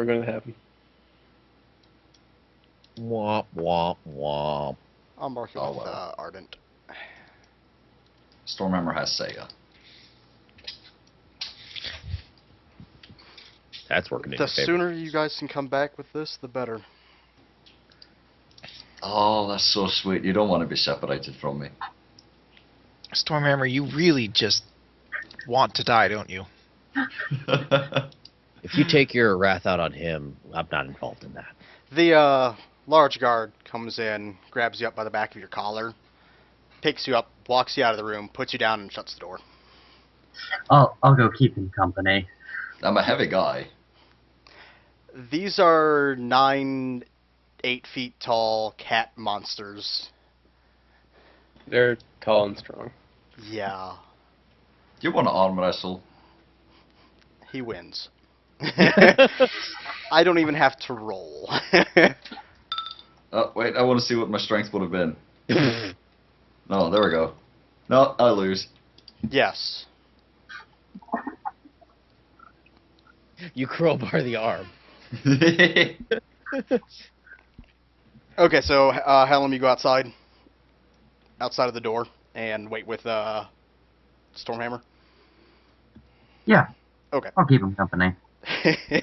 ever going to happen. Womp womp womp. I'll mark it Oh, with well. Ardent. Stormhammer has Sega. That's working in The your favor. sooner you guys can come back with this, the better. Oh, that's so sweet. You don't want to be separated from me. Stormhammer, you really just want to die, don't you? If you take your wrath out on him, I'm not involved in that. The large guard comes in, grabs you up by the back of your collar, picks you up, walks you out of the room, puts you down, and shuts the door. I'll go keep him company. I'm a heavy guy. These are 9, 8 feet tall cat monsters. They're tall and strong. Yeah, Do you want to arm wrestle? he wins. I don't even have to roll. Oh, wait, I want to see what my strength would have been. No, there we go. No, I lose. Yes. You crowbar the arm. Okay, so Helen, you go outside of the door, and wait with Stormhammer. Yeah. Okay. I'll keep him company. That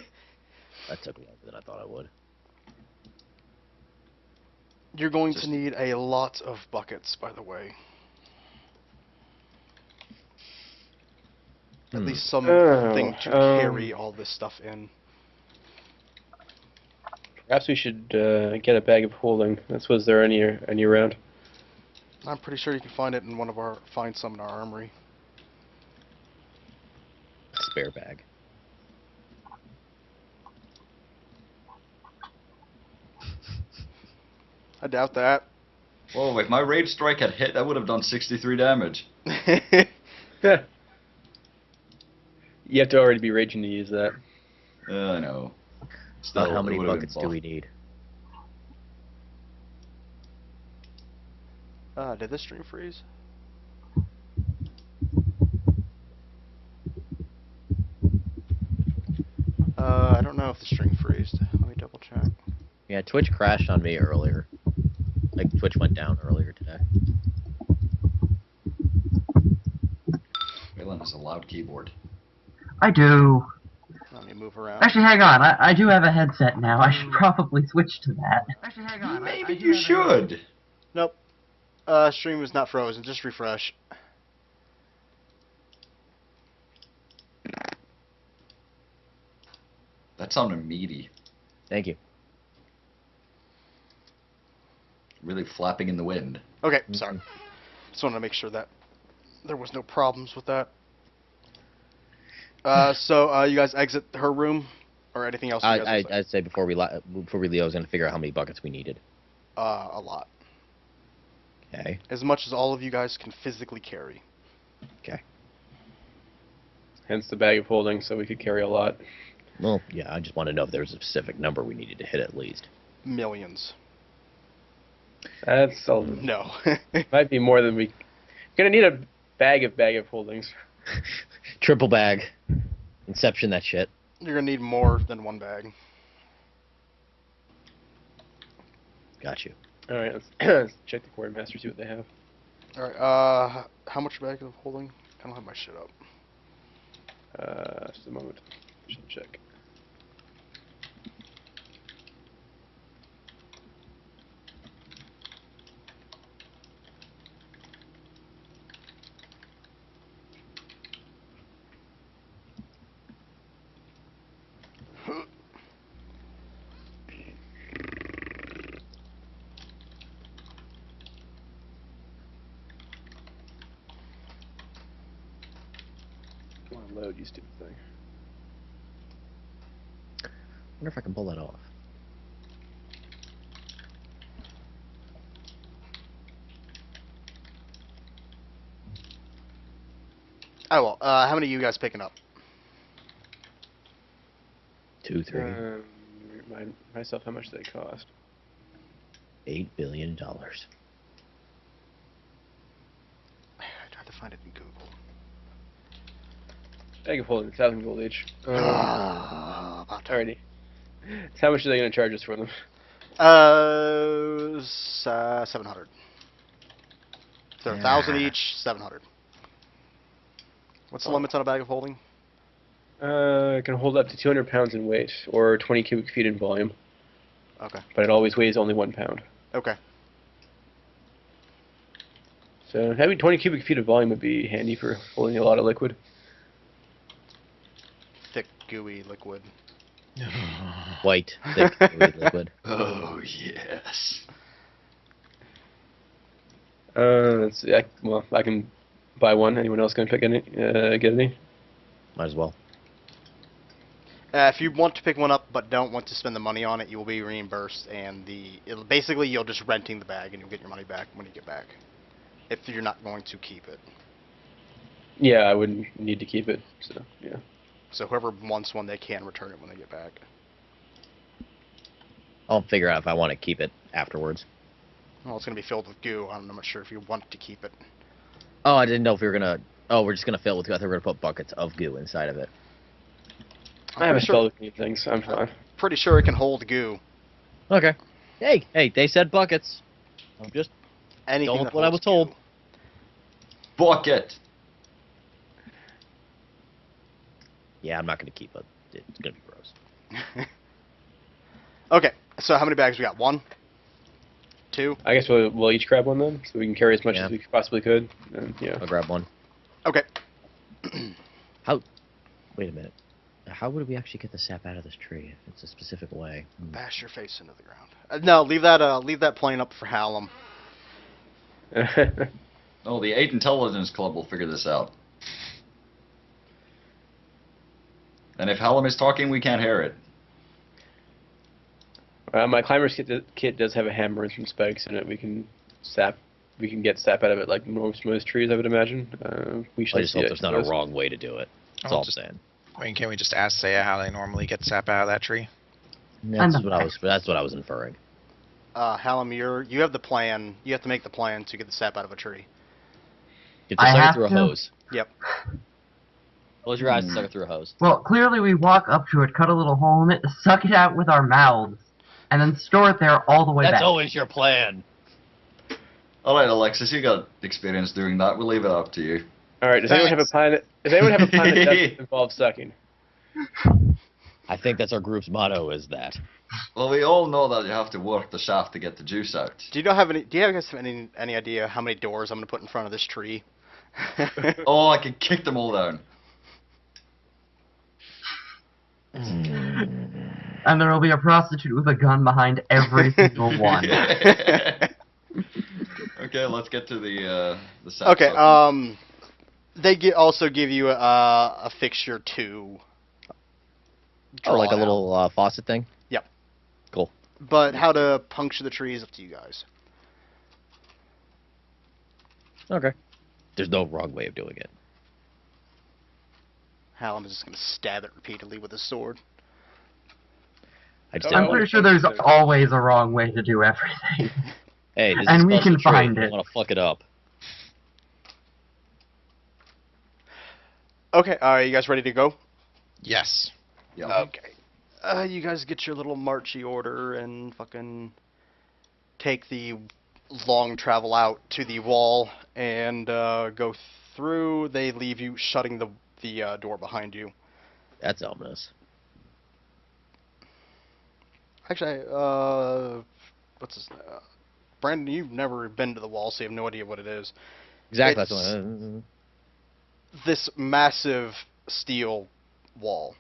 took longer than I thought I would. You're going to need a lot of buckets, by the way. At least something to carry all this stuff in. Perhaps we should get a bag of holding. Was there any around? I'm pretty sure you can find it in find some in our armory. Spare bag. I doubt that. Whoa, if my rage strike had hit, that would have done 63 damage. You have to already be raging to use that. I know. Still, How many it would have buckets been do buff. we need? Did this stream freeze? I don't know if the stream freezed. Let me double check. Yeah, Twitch crashed on me earlier. Like, Twitch went down earlier today. Waylon has a loud keyboard. I do. Let me move around. Actually, hang on. I do have a headset now. I should probably switch to that. Actually, hang on. Maybe you should. Nope. Stream is not frozen. Just refresh. That sounded meaty. Thank you. Really flapping in the wind. Okay, sorry. Just wanted to make sure that there was no problems with that. So you guys exit her room, or anything else? You guys I'd say before we leave, I was gonna figure out how many buckets we needed. a lot. Okay. As much as all of you guys can physically carry. Okay. Hence the bag of holding, so we could carry a lot. Well, yeah. I just want to know if there's a specific number we needed to hit at least. Millions. That's all. No. Might be more than we. Gonna need a bag of holdings. Triple bag. Inception that shit. You're gonna need more than one bag. Got you. All right, let's check the quartermaster, see what they have. Alright, how much bag of holding? I don't have my shit up. Just a moment. Should check. Come on, load, you stupid thing. Wonder if I can pull that off. Oh well, how many are you guys picking up? 2, 3, Remind myself how much they cost. $8 billion. I tried to find it in Google. Bag of holding, 1,000 gold each. About time. Alrighty. How much are they going to charge us for them? 700. So 1,000 each, 700. What's the limits on a bag of holding? It can hold up to 200 pounds in weight, or 20 cubic feet in volume, Okay. but it always weighs only 1 pound. Okay. So having 20 cubic feet of volume would be handy for holding a lot of liquid. Thick, gooey liquid. White, thick, fluid liquid. Oh, yes. Let's see, well, I can buy one. Anyone else going to pick any? Get any? Might as well. If you want to pick one up but don't want to spend the money on it, you will be reimbursed, and basically you'll just renting the bag and you'll get your money back when you get back. If you're not going to keep it. Yeah, I wouldn't need to keep it. So yeah. So whoever wants one, they can return it when they get back. I'll figure out if I want to keep it afterwards. Well, it's going to be filled with goo. I'm not sure if you want to keep it. Oh, I didn't know if we were gonna. Oh, we're just gonna fill it with goo. I thought we were gonna put buckets of goo inside of it. I haven't spelled with things. I'm fine. Pretty sure it can hold goo. Okay. Hey, they said buckets. I'm just Anything going that with what I holds was told. goo. Bucket. Yeah, I'm not gonna keep it. It's gonna be gross. Okay, so how many bags we got? 1? 2? I guess we'll each grab one then, so we can carry as much Yeah. as we possibly could. And yeah. I'll grab one. Okay. Wait a minute. How would we actually get the sap out of this tree if it's a specific way? Bash your face into the ground. No, leave that plane up for Hallam. Oh, the 8 Intelligence Club will figure this out. And if Hallam is talking, we can't hear it. My climber's kit does have a hammer and some spikes in it. We can get sap out of it like most trees, I would imagine. We I shall just see. hope I there's not a suppose. wrong way to do it. That's I'll all I'm just- saying. I mean, can we just ask Saya how they normally get sap out of that tree? That's know. what I was inferring. Hallam, you have the plan. You have to make the plan to get the sap out of a tree. You have to I suck have it through a to? hose. Yep. Close your eyes and suck it through a hose. Well, clearly we walk up to it, cut a little hole in it, suck it out with our mouths, and then store it there all the way That's back. always your plan. Alright, Alexis, you got experience doing that. We'll leave it up to you. All right. Does anyone have a plan? Does anyone have a plan that doesn't involve sucking? I think that's our group's motto is that. Well, we all know that you have to work the shaft to get the juice out. Do you guys have any idea how many doors I'm gonna put in front of this tree? Oh, I can kick them all down. And there will be a prostitute with a gun behind every single one. Okay, let's get to the sap Okay. sucking. They also give you a fixture to. Oh, like a draw out. little faucet thing? Yep. Cool. But how to puncture the tree is up to you guys. Okay. There's no wrong way of doing it. Hallam is just gonna stab it repeatedly with his sword. I just Oh, I'm didn't I pretty wanna sure there's punch it. always a wrong way to do everything. Hey, this and is we special can tree. find I it. want to fuck it up. Okay. Are you guys ready to go? Yes. Yeah. Okay. You guys get your little marchy order and fucking take the long travel out to the wall and go through. They leave you shutting the door behind you. That's ominous. Actually, what's this? Brandon, you've never been to the wall, so you have no idea what it is. Exactly. It's- That's what, This massive steel wall.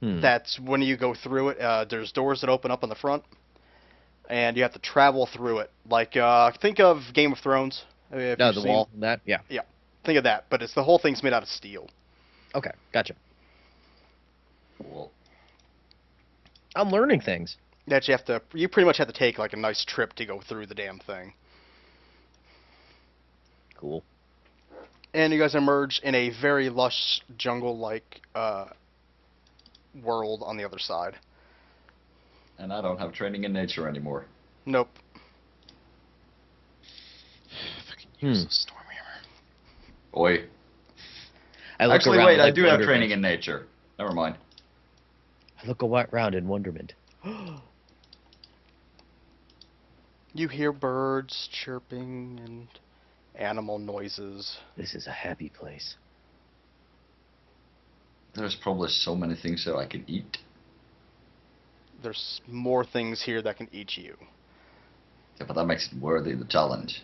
hmm. That's when you go through it. There's doors that open up on the front, and you have to travel through it. Like think of Game of Thrones. If No, you've the seen- wall. That. Yeah. Think of that, but the whole thing's made out of steel. Okay. Gotcha. Cool. I'm learning things. That you pretty much have to take like a nice trip to go through the damn thing. Cool. And you guys emerge in a very lush jungle-like world on the other side. And I don't have training in nature anymore. Nope. Fucking Hmm. useless Stormhammer. Oi. I look Actually, around wait, I like do have wonder training things. in nature. Never mind. I look around in wonderment. You hear birds chirping and animal noises. This is a happy place. There's probably so many things that I can eat. There's more things here that can eat you. Yeah, but that makes it worthy of the challenge.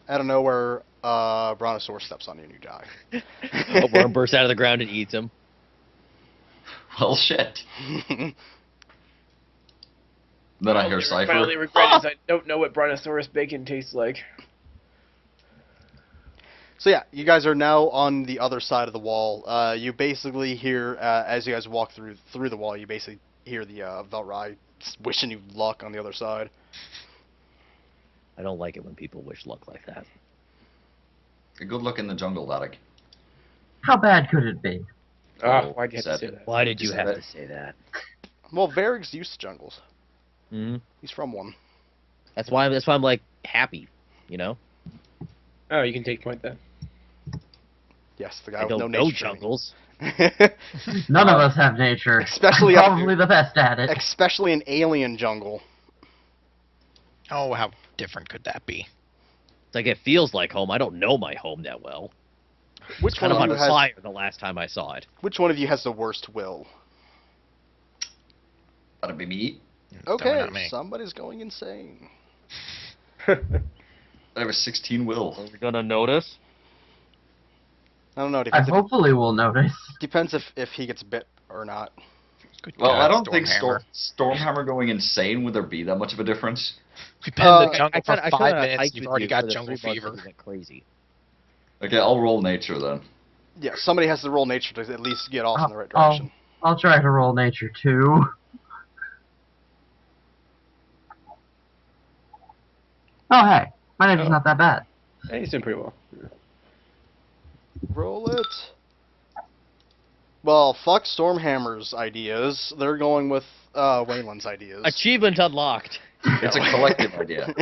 Out of nowhere, Brontosaurus steps on you and you die. A worm bursts out of the ground and eats him. Well, shit. Then I hear Cypher. My only regret is I don't know what Brontosaurus bacon tastes like. So yeah, you guys are now on the other side of the wall. You basically hear, as you guys walk through the wall, you basically hear the Velrai wishing you luck on the other side. I don't like it when people wish luck like that. Good luck in the jungle, Varric. How bad could it be? Oh, why'd you have to say that? Why did you Just have that- to say that? Well, Varric's used to jungles. Hmm. He's from one. That's why I'm like happy, you know. Oh, you can take point then. Yes, the guy I with don't no know nature jungles. training. None of us have nature. Especially I'm up probably here. the best at it. Especially an alien jungle. Oh, how different could that be? It's like it feels like home. I don't know my home that well. Which Kind one of of on you has? fire the last time I saw it. Which one of you has the worst will? That'd be me. Definitely Okay, not me. somebody's going insane. I have a 16 will. Are we gonna notice? I don't know. I Depends, hopefully will notice. depends if he gets bit or not. Good Well, God, I don't think Stormhammer. Stormhammer going insane would there be that much of a difference? We've been in the I jungle for kinda 5 hiked minutes. with You've you already for got the jungle 3 months that fever. we went crazy. Okay, I'll roll nature then. Yeah, somebody has to roll nature to at least get off in the right direction. I'll try to roll nature too. Oh hey, my nature's Oh. not that bad. Hey, he's doing pretty well. Roll it. Well, fuck Stormhammer's ideas. They're going with Wayland's ideas. Achievement unlocked. It's a collective idea.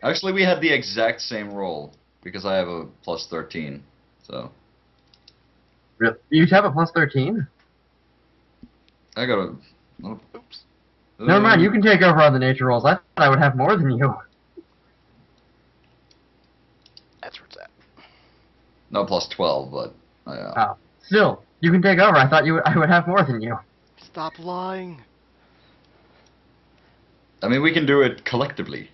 Actually, we had the exact same roll because I have a plus 13. So You have a plus 13? I got a. Oops. Never mind, you can take over on the nature rolls. I thought I would have more than you. That's where it's at. No, plus 12, but Oh. Still, you can take over. I thought I would have more than you. Stop lying. I mean we can do it collectively.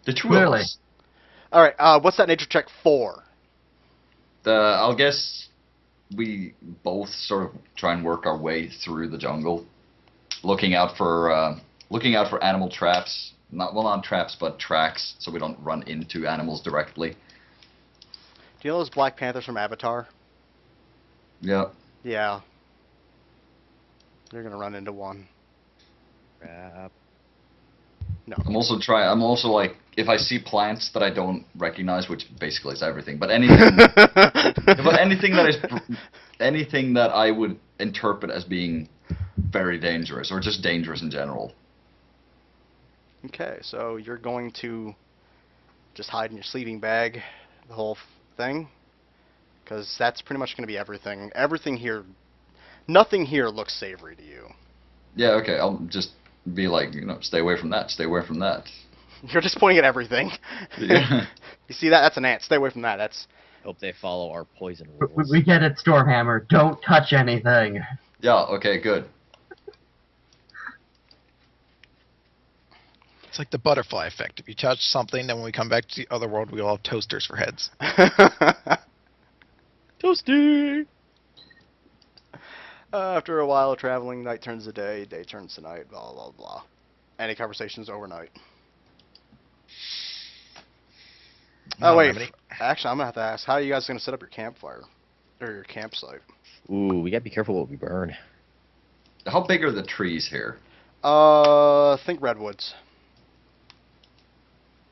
The two Clearly. of us. All right. What's that nature check for? I'll guess we both sort of try and work our way through the jungle, looking out for animal traps. Not traps, but tracks, so we don't run into animals directly. Do you know those Black Panthers from Avatar? Yeah. Yeah. You're gonna run into one. Crap. No. I'm also like, if I see plants that I don't recognize, which basically is everything, but anything, but anything that I would interpret as being very dangerous or just dangerous in general. Okay, so you're going to just hide in your sleeping bag, the whole thing, because that's pretty much going to be everything. Everything here, nothing here looks savory to you. Yeah. Okay. I'll just be like, stay away from that. Stay away from that. You're just pointing at everything. Yeah. You see that? That's an ant. Stay away from that. That's Hope they follow our poison We, rules. we get it, Stormhammer. Don't touch anything. Yeah. Okay. Good. It's like the butterfly effect. If you touch something, then when we come back to the other world, we all have toasters for heads. Toasty! After a while of traveling, night turns to day, day turns to night, blah, blah, blah. Any conversations overnight? No, Oh, wait. nobody. Actually, I'm going to have to ask, how are you guys going to set up your campfire? Or your campsite? Ooh, we gotta be careful what we burn. How big are the trees here? Think redwoods.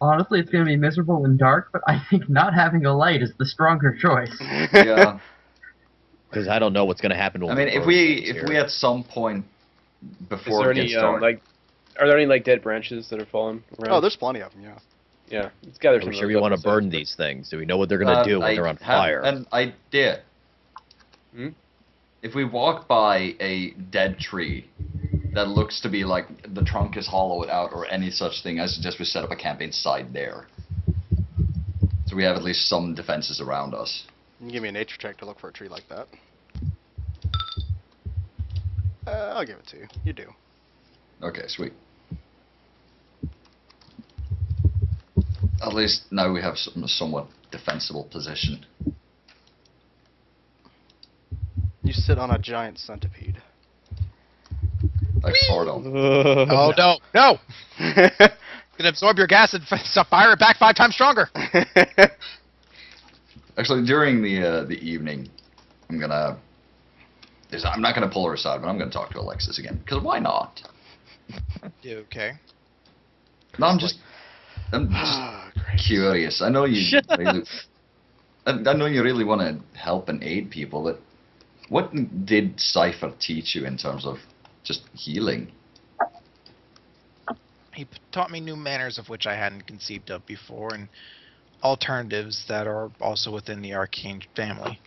Honestly, it's going to be miserable and dark, but I think not having a light is the stronger choice. Yeah. Because I don't know what's gonna happen when I mean, we if burn we things if here. we at some point Is before there it any gets dark, are there any dead branches that are falling around? Oh, there's plenty of them, yeah. Yeah, let's gather Are some we of sure we those up want to and stuff. burn these things? Do we know what they're gonna do when I they're on have fire? an idea. Hmm? if we walk by a dead tree that looks to be like the trunk is hollowed out or any such thing, I suggest we set up a camp inside there. So we have at least some defenses around us. You can give me a nature check to look for a tree like that. I'll give it to you. You do. Okay, sweet. At least now we have a somewhat defensible position. You sit on a giant centipede. Like Fordham. Oh no, no! Can absorb your gas and fire it back 5 times stronger. Actually, during the evening, I'm not gonna pull her aside, but I'm gonna talk to Alexis again. Because why not? Okay. No, I'm just curious. I know you really, I know you really want to help and aid people, but what did Cypher teach you in terms of just healing? He taught me new manners of which I hadn't conceived of before, and alternatives that are also within the arcane family.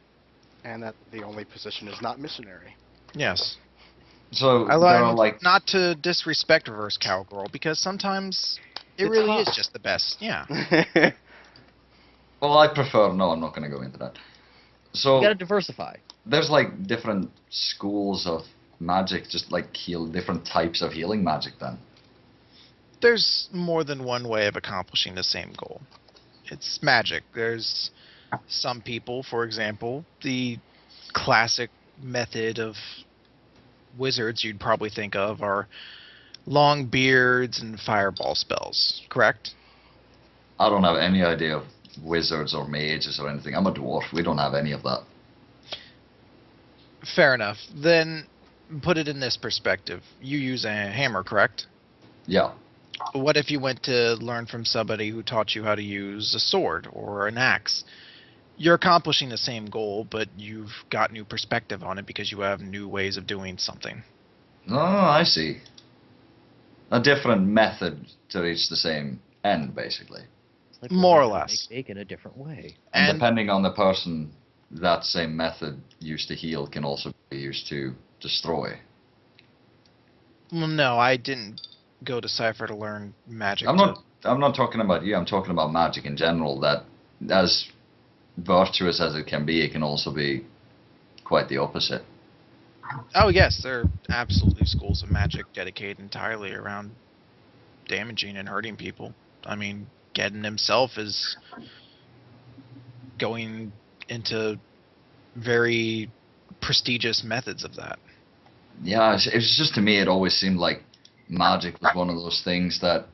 And that the only position is not missionary. Yes. So I there are learned like not to disrespect reverse cowgirl, because sometimes it It's really hot. is just the best. Yeah. well, I prefer no. I'm not going to go into that. So You gotta diversify. there's like different schools of magic, just like different types of healing magic. Then There's more than one way of accomplishing the same goal. It's magic. There's some people, for example, the classic method of wizards you'd probably think of are long beards and fireball spells, correct? I don't have any idea of wizards or mages or anything. I'm a dwarf. We don't have any of that. Fair enough. Then put it in this perspective. You use a hammer, correct? Yeah. What if you went to learn from somebody who taught you how to use a sword or an axe? You're accomplishing the same goal, but you've got new perspective on it because you have new ways of doing something. Oh, I see. A different method to reach the same end, basically. It's like More or learning how to less. Make bacon a different way. And And depending on the person, that same method used to heal can also be used to destroy. well, no, I didn't go to Cypher to learn magic. I'm not talking about you. I'm talking about magic in general. That as virtuous as it can be, it can also be quite the opposite. Oh yes, there are absolutely schools of magic dedicated entirely around damaging and hurting people. I mean, Geddon himself is going into very prestigious methods of that. Yeah, it's just to me, it always seemed like magic was one of those things that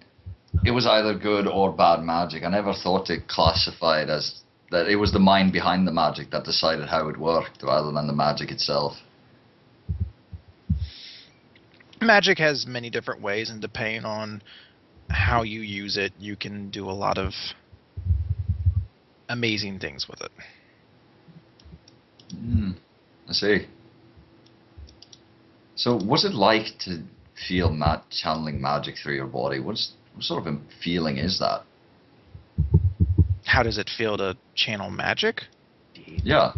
it was either good or bad magic. I never thought it classified as that it was the mind behind the magic that decided how it worked rather than the magic itself. Magic has many different ways, and depending on how you use it, you can do a lot of amazing things with it. I see. So, what's it like to feel channeling magic through your body? What sort of a feeling is that? How does it feel to channel magic? Yeah.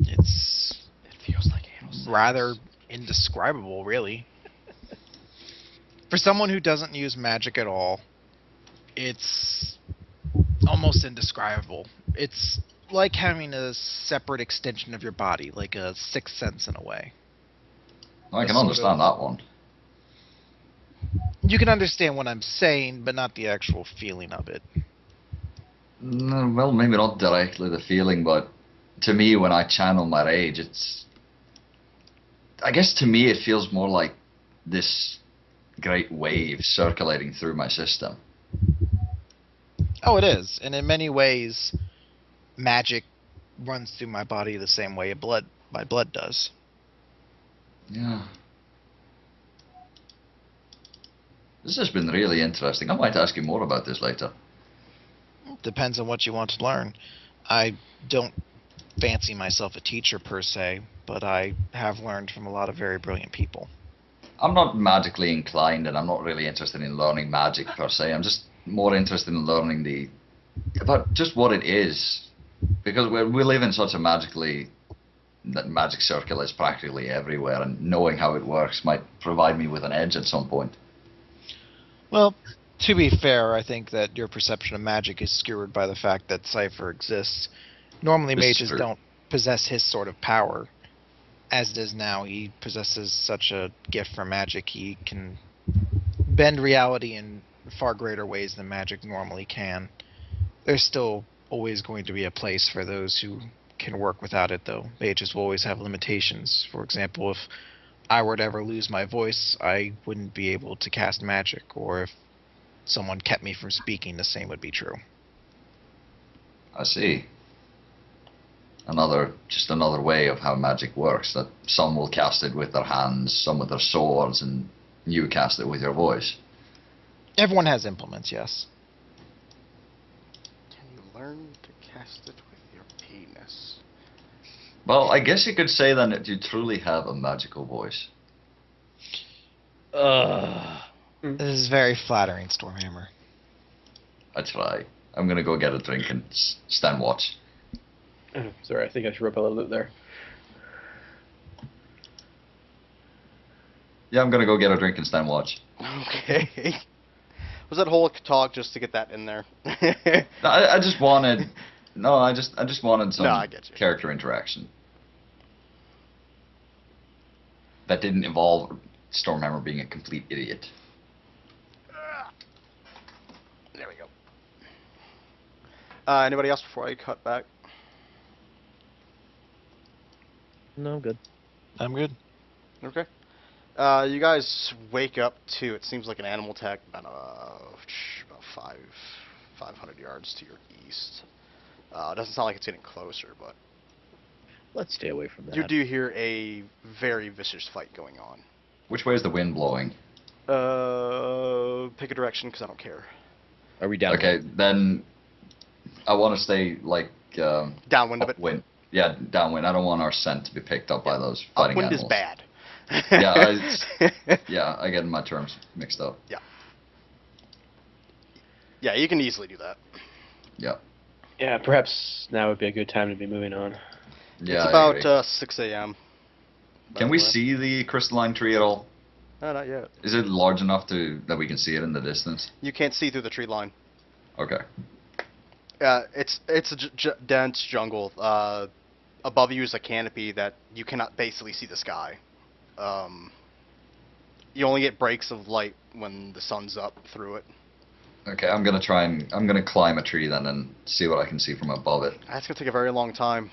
It's It feels like anal sex. rather indescribable, really. For someone who doesn't use magic at all, it's almost indescribable. It's like having a separate extension of your body, like a sixth sense in a way. I can Sort understand that one. You can understand what I'm saying, but not the actual feeling of it. No, well, maybe not directly the feeling, but to me, when I channel my rage, I guess to me, it feels more like this great wave circulating through my system. Oh, it is. And in many ways, magic runs through my body the same way my blood does. Yeah. This has been really interesting. I might ask you more about this later. Depends on what you want to learn. I don't fancy myself a teacher per se, but I have learned from a lot of very brilliant people. I'm not magically inclined, and I'm not really interested in learning magic per se. I'm just more interested in learning about just what it is, because we live in such a magically that magic circle is practically everywhere, and knowing how it works might provide me with an edge at some point. Well, to be fair, I think that your perception of magic is skewered by the fact that Cypher exists. Normally, This is mages true. don't possess his sort of power. As it is now, he possesses such a gift for magic, he can bend reality in far greater ways than magic normally can. There's still always going to be a place for those who can work without it, though. Mages will always have limitations. For example, if I were to ever lose my voice, I wouldn't be able to cast magic, or if someone kept me from speaking, the same would be true. I see. Just another way of how magic works, that some will cast it with their hands, some with their swords, and you cast it with your voice. Everyone has implements, yes. Can you learn to cast it with your penis? Well, I guess you could say then that you truly have a magical voice. This is very flattering, Stormhammer. I try. I'm gonna go get a drink and stand watch. Sorry, I think I should rip a little bit there. Yeah, I'm gonna go get a drink and stand watch. Okay. Was that whole talk just to get that in there? No, I just wanted. No, I just wanted some No, I get you. character interaction. That didn't involve Stormhammer being a complete idiot. There we go. Anybody else before I cut back? No, I'm good. I'm good. Okay. You guys wake up to, it seems like an animal attack about 500 yards to your east. It doesn't sound like it's getting closer, but Let's stay away from that. you do hear a very vicious fight going on. Which way is the wind blowing? Pick a direction, because I don't care. Are we down? Okay, then I want to stay like Downwind of it. upwind. Yeah, downwind. I don't want our scent to be picked up by those fighting Upwind animals. is bad. Yeah, I get my terms mixed up. Yeah, you can easily do that. Yeah. Yeah, perhaps now would be a good time to be moving on. Yeah. It's I agree. about 6 a.m. by Can the we way. see the crystalline tree at all? No, not yet. Is it large enough that we can see it in the distance? You can't see through the tree line. Okay. It's a dense jungle. Above you is a canopy that you cannot basically see the sky. You only get breaks of light when the sun's up through it. Okay, I'm gonna climb a tree then and see what I can see from above it. That's gonna take a very long time.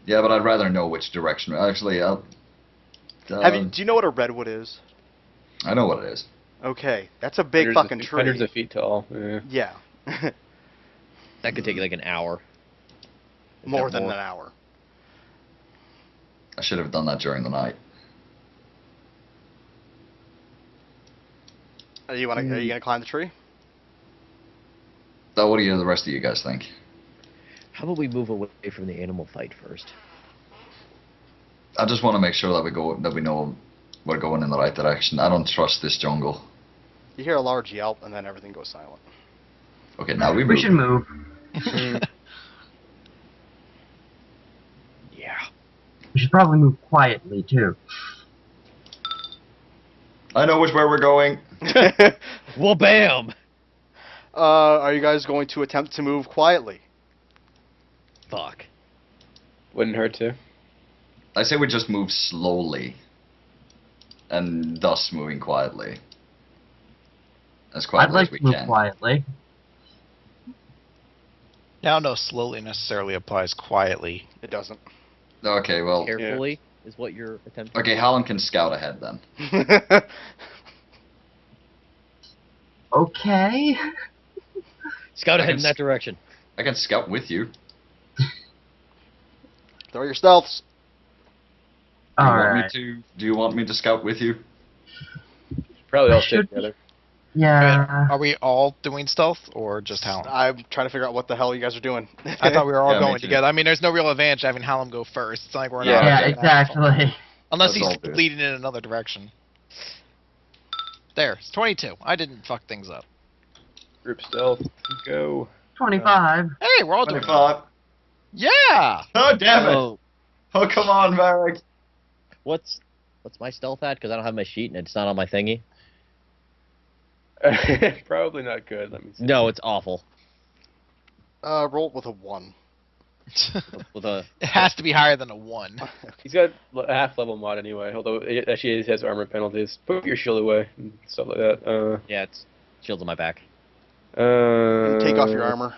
Yeah, but I'd rather know which direction. Actually, Do you know what a redwood is? I know what it is. Okay, that's a big Hundreds of fucking feet- tree. Hundreds of feet tall. Yeah. Yeah, That could take you like an hour. If more not than more. an hour. I should have done that during the night. Are you gonna climb the tree? So what do the rest of you guys think? How about we move away from the animal fight first? I just want to make sure that we know we're going in the right direction. I don't trust this jungle. You hear a large yelp, and then everything goes silent. Okay, now we We move. should move. Yeah. We should probably move quietly too. I know which way we're going. Well, bam! Are you guys going to attempt to move quietly? Fuck. Wouldn't hurt to. I say we just move slowly, and thus moving quietly. As I'd quietly like as we to move can. quietly. Now, no, slowly necessarily applies quietly. It doesn't. Okay, well. Carefully is what you're attempting. Okay, Hallam can scout ahead then. Okay. Scout I ahead can in that direction. I can scout with you. Throw your stealths. Do you All want right. me to? Do you want me to scout with you? Probably all Should stay together. Yeah. Are we all doing stealth, or just Hallam? I'm trying to figure out what the hell you guys are doing. I thought we were all Yeah, me going too. together. I mean, there's no real advantage having Hallam go first. It's not like we're Yeah, not. Yeah, okay. exactly. Unless That's all he's good. leading in another direction. There, it's 22. I didn't fuck things up. Group stealth. Go. 25. Hey, we're all doing it. 25. Yeah! Oh, damn it! Oh, Oh, come on, Varric. What's my stealth at? Because I don't have my sheet and it's not on my thingy. Probably not good. Let me see. No, it's awful. Roll it with a 1. With a It has to be higher than a 1. He's got a half level mod anyway, although it actually has armor penalties. Put your shield away and stuff like that. yeah, it's shields on my back. And take off your armor.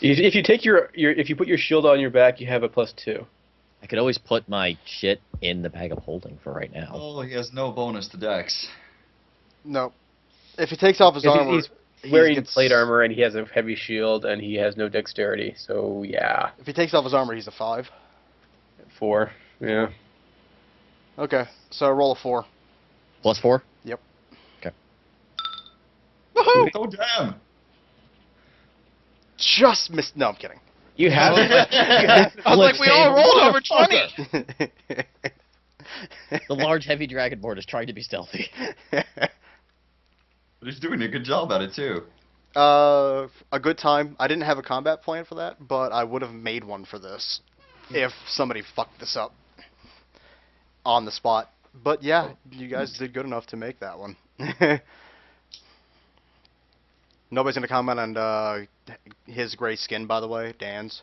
If you take if you put your shield on your back, you have a +2. I could always put my shit in the bag of holding for right now. Oh, he has no bonus to Dex. No. If he takes off his If armor, he's he wearing gets- plate armor and he has a heavy shield and he has no dexterity, so yeah, If he takes off his armor, he's a 5. 4. Yeah. Okay, so roll a 4. +4? Woohoo! Oh, damn. Just missed. No, I'm kidding. You have. I was like, we all rolled over 20. The large heavy dragonborn is trying to be stealthy. But he's doing a good job at it, too. A good time. I didn't have a combat plan for that, but I would have made one for this if somebody fucked this up on the spot. But yeah, you guys did good enough to make that one. Nobody's gonna comment on his gray skin, by the way, Dan's.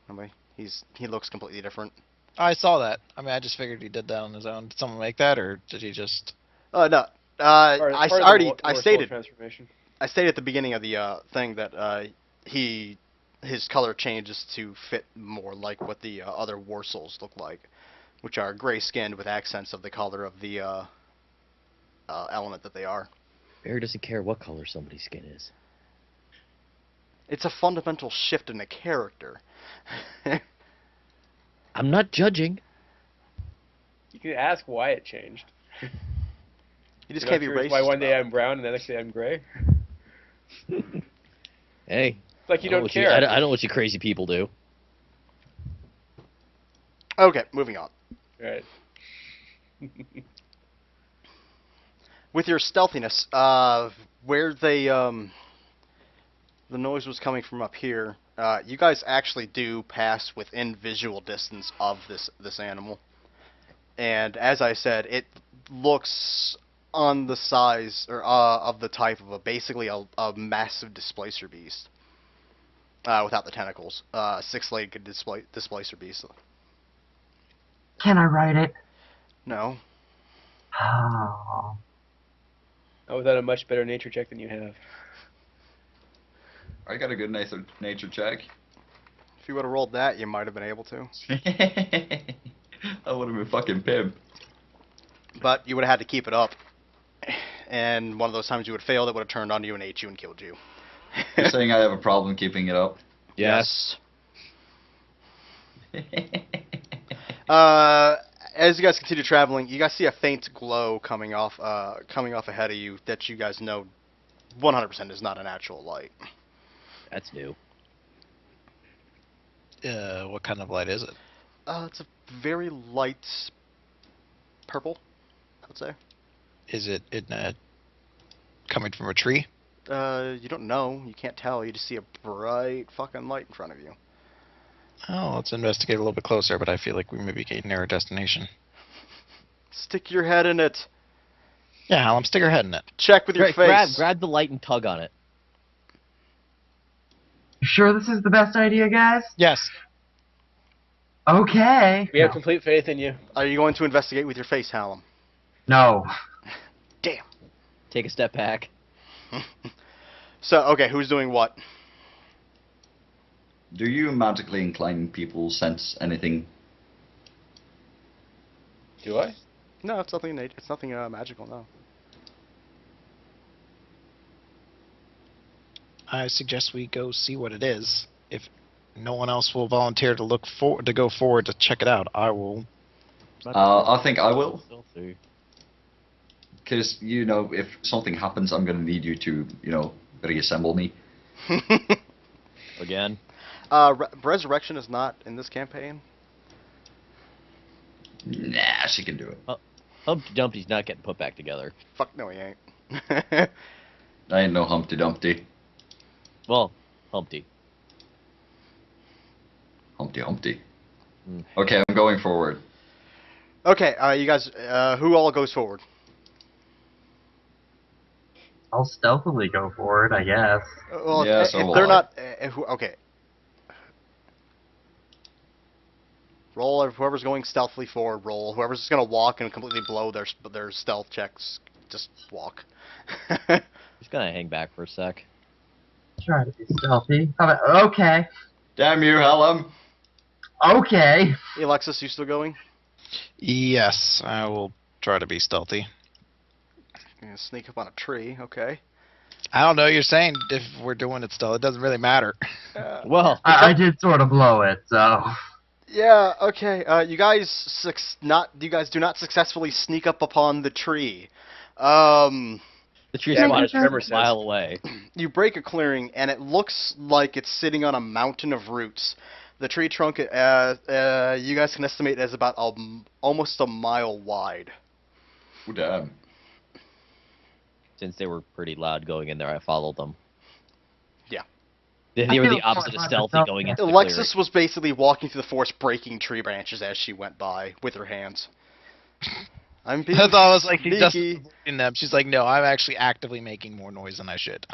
Nobody. He looks completely different. I saw that. I mean, I just figured he did that on his own. Did someone make that, or did he just? No. Part I of the already War I Soul stated transformation. I stated at the beginning of the thing that his color changes to fit more like what the other War Souls look like, which are gray skinned with accents of the color of the element that they are. Bear doesn't care what color somebody's skin is. It's a fundamental shift in the character. I'm not judging. You can ask why it changed. You just You're can't not be curious racist. why one day about I'm brown and the next day I'm gray? Hey, It's like you I know don't what care. I don't know what you crazy people do. it. Okay, moving on. Right. With your stealthiness, where the noise was coming from up here, you guys actually do pass within visual distance of this animal. And as I said, it looks on the size or of the type of basically a massive displacer beast. Without the tentacles, 6-legged displacer beast. Can I write it? No. Oh. Not without a much better nature check than you have. I got a good nature check. If you would have rolled that, you might have been able to. I would have been fucking pimp. But you would have had to keep it up. And one of those times you would fail, that would have turned on you and ate you and killed you. You're saying I have a problem keeping it up? Yes. As you guys continue traveling, you guys see a faint glow coming off ahead of you that you guys know 100% is not a natural light. That's new. What kind of light is it? It's a very light purple, I would say. Is it coming from a tree? You don't know. You can't tell. You just see a bright fucking light in front of you. Oh, let's investigate a little bit closer, but I feel like we may be getting near our destination. Stick your head in it. Yeah, I'm stick our head in it. Check with your face. Grab the light and tug on it. You sure this is the best idea, guys? Yes. Okay. We have complete faith in you. Are you going to investigate with your face, Hallam? No. Damn. Take a step back. So, okay, who's doing what? Do you magically inclined people sense anything? Do I? No, it's nothing. It's nothing magical. No. I suggest we go see what it is. If no one else will volunteer to go forward to check it out, I will. I think I will. Because, you know, if something happens, I'm going to need you to, you know, reassemble me. Again. Resurrection is not in this campaign. Nah, she can do it. Humpty Dumpty's not getting put back together. Fuck no, he ain't. I ain't no Humpty Dumpty. Well, Humpty. Humpty Humpty. Okay, I'm going forward. Okay, you guys, who all goes forward? I'll stealthily go forward, I guess. Well, Yeah, if, so if will they're I. not, okay. Roll. Whoever's going stealthily forward, roll. Whoever's just gonna walk and completely blow their stealth checks, just walk. Just gonna hang back for a sec. Try to be stealthy. Okay. Damn you, Hallam. Okay. Alexis, you still going? Yes, I will try to be stealthy. You're gonna sneak up on a tree. Okay. I don't know. You're saying if we're doing it still, it doesn't really matter. Well, I did sort of blow it, so. Yeah. Okay. You guys do not successfully sneak up upon the tree. the tree Yeah, spot my is tremor a says. mile away. You break a clearing, and it looks like it's sitting on a mountain of roots. The tree trunk, you guys can estimate as about almost a mile wide. Oh, damn. Since they were pretty loud going in there, I followed them. Yeah. They I were feel the opposite of 25% stealthy going into the Alexis was basically walking through the forest, breaking tree branches as she went by with her hands. I'm being I thought it was like she just sneaky. in them. She's like, no, I'm actually actively making more noise than I should.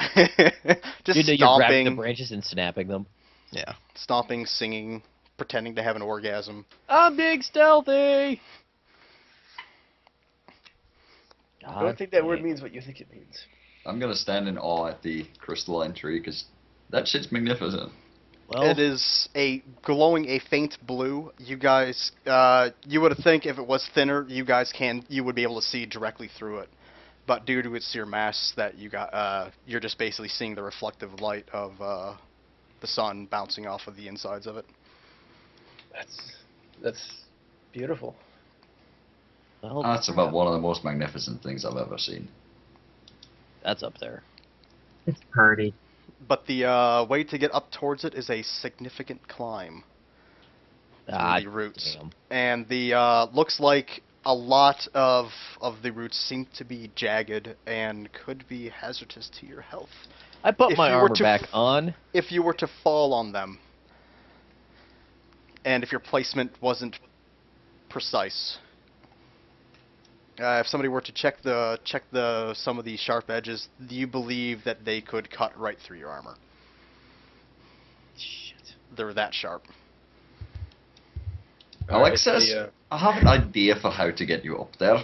Just You're grabbing the stomping, branches and snapping them. Yeah. stomping, singing, pretending to have an orgasm. I'm being stealthy. I don't think that word means what you think it means. I'm gonna stand in awe at the crystalline tree, because that shit's magnificent. Well, It is glowing a faint blue. You guys, you would think if it was thinner, you would be able to see directly through it. But due to its sheer mass, that you're just basically seeing the reflective light of the sun bouncing off of the insides of it. That's beautiful. well, That's about one of the most magnificent things I've ever seen. that's up there. It's pretty. But the way to get up towards it is a significant climb through the roots. Damn. And the looks like a lot of the roots seem to be jagged and could be hazardous to your health I put If my you were armor to back on. if you were to fall on them, and if your placement wasn't precise. If somebody were to check some of the sharp edges, do you believe that they could cut right through your armor? Shit. They're that sharp. Alexis, Alright, I have an idea for how to get you up there.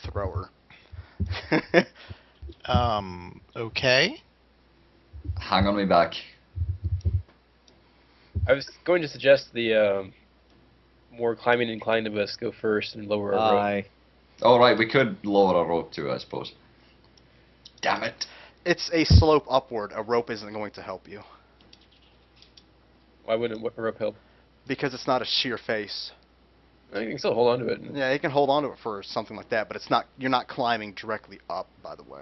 Thrower. Okay. Hang on me back. I was going to suggest the more climbing inclined of us go first and lower our rope. Bye. Oh, right, we could lower a rope too, I suppose. Damn it. It's a slope upward. A rope isn't going to help you Why wouldn't a rope help? because it's not a sheer face. I can still hold on to it. Yeah, you can hold on to it for something like that, but it's not. You're not climbing directly up, by the way.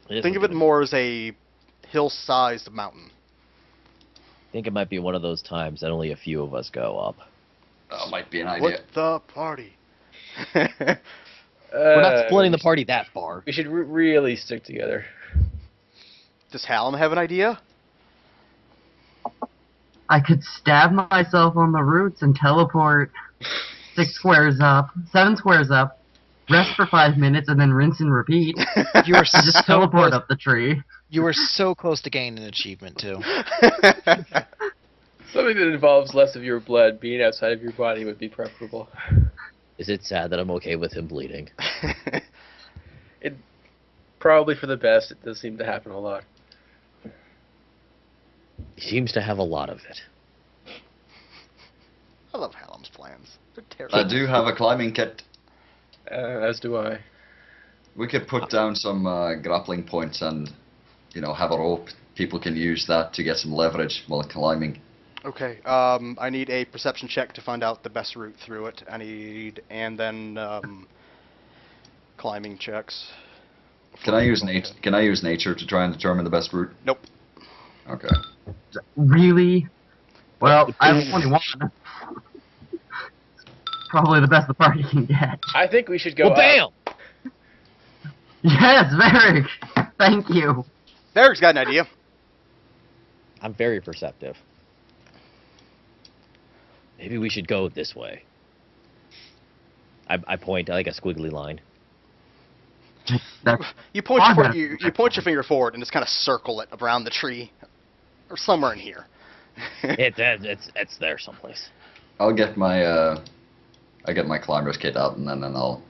Think of it more as a hill-sized mountain. I think it might be one of those times that only a few of us go up. That might be an idea. What the party? We're not splitting the party that far. We should really stick together. Does Hallam have an idea? I could stab myself on the roots and teleport 7 squares up, rest for 5 minutes, and then rinse and repeat. You were And just so teleport close. up the tree. You were so close to gaining an achievement too. Something that involves less of your blood being outside of your body would be preferable. Is it sad that I'm okay with him bleeding? Probably for the best. It does seem to happen a lot. He seems to have a lot of it. I love Hallam's plans. They're I terrible. do have a climbing kit. As do I. We could put down some grappling points and, have a rope. People can use that to get some leverage while climbing. Okay. I need a perception check to find out the best route through it. And then climbing checks. Can I use nature to try and determine the best route? Nope. Okay. Really? Well, I have 21. Probably the best the party can get. I think we should go Well, bam! up. Yes, Varric! Thank you. Derek's got an idea. I'm very perceptive. Maybe we should go this way. I point like a squiggly line. That's You point far your better. you point your finger forward and just kind of circle it around the tree, or somewhere in here. It's there someplace. I'll get my I get my climber's kit out and then I'll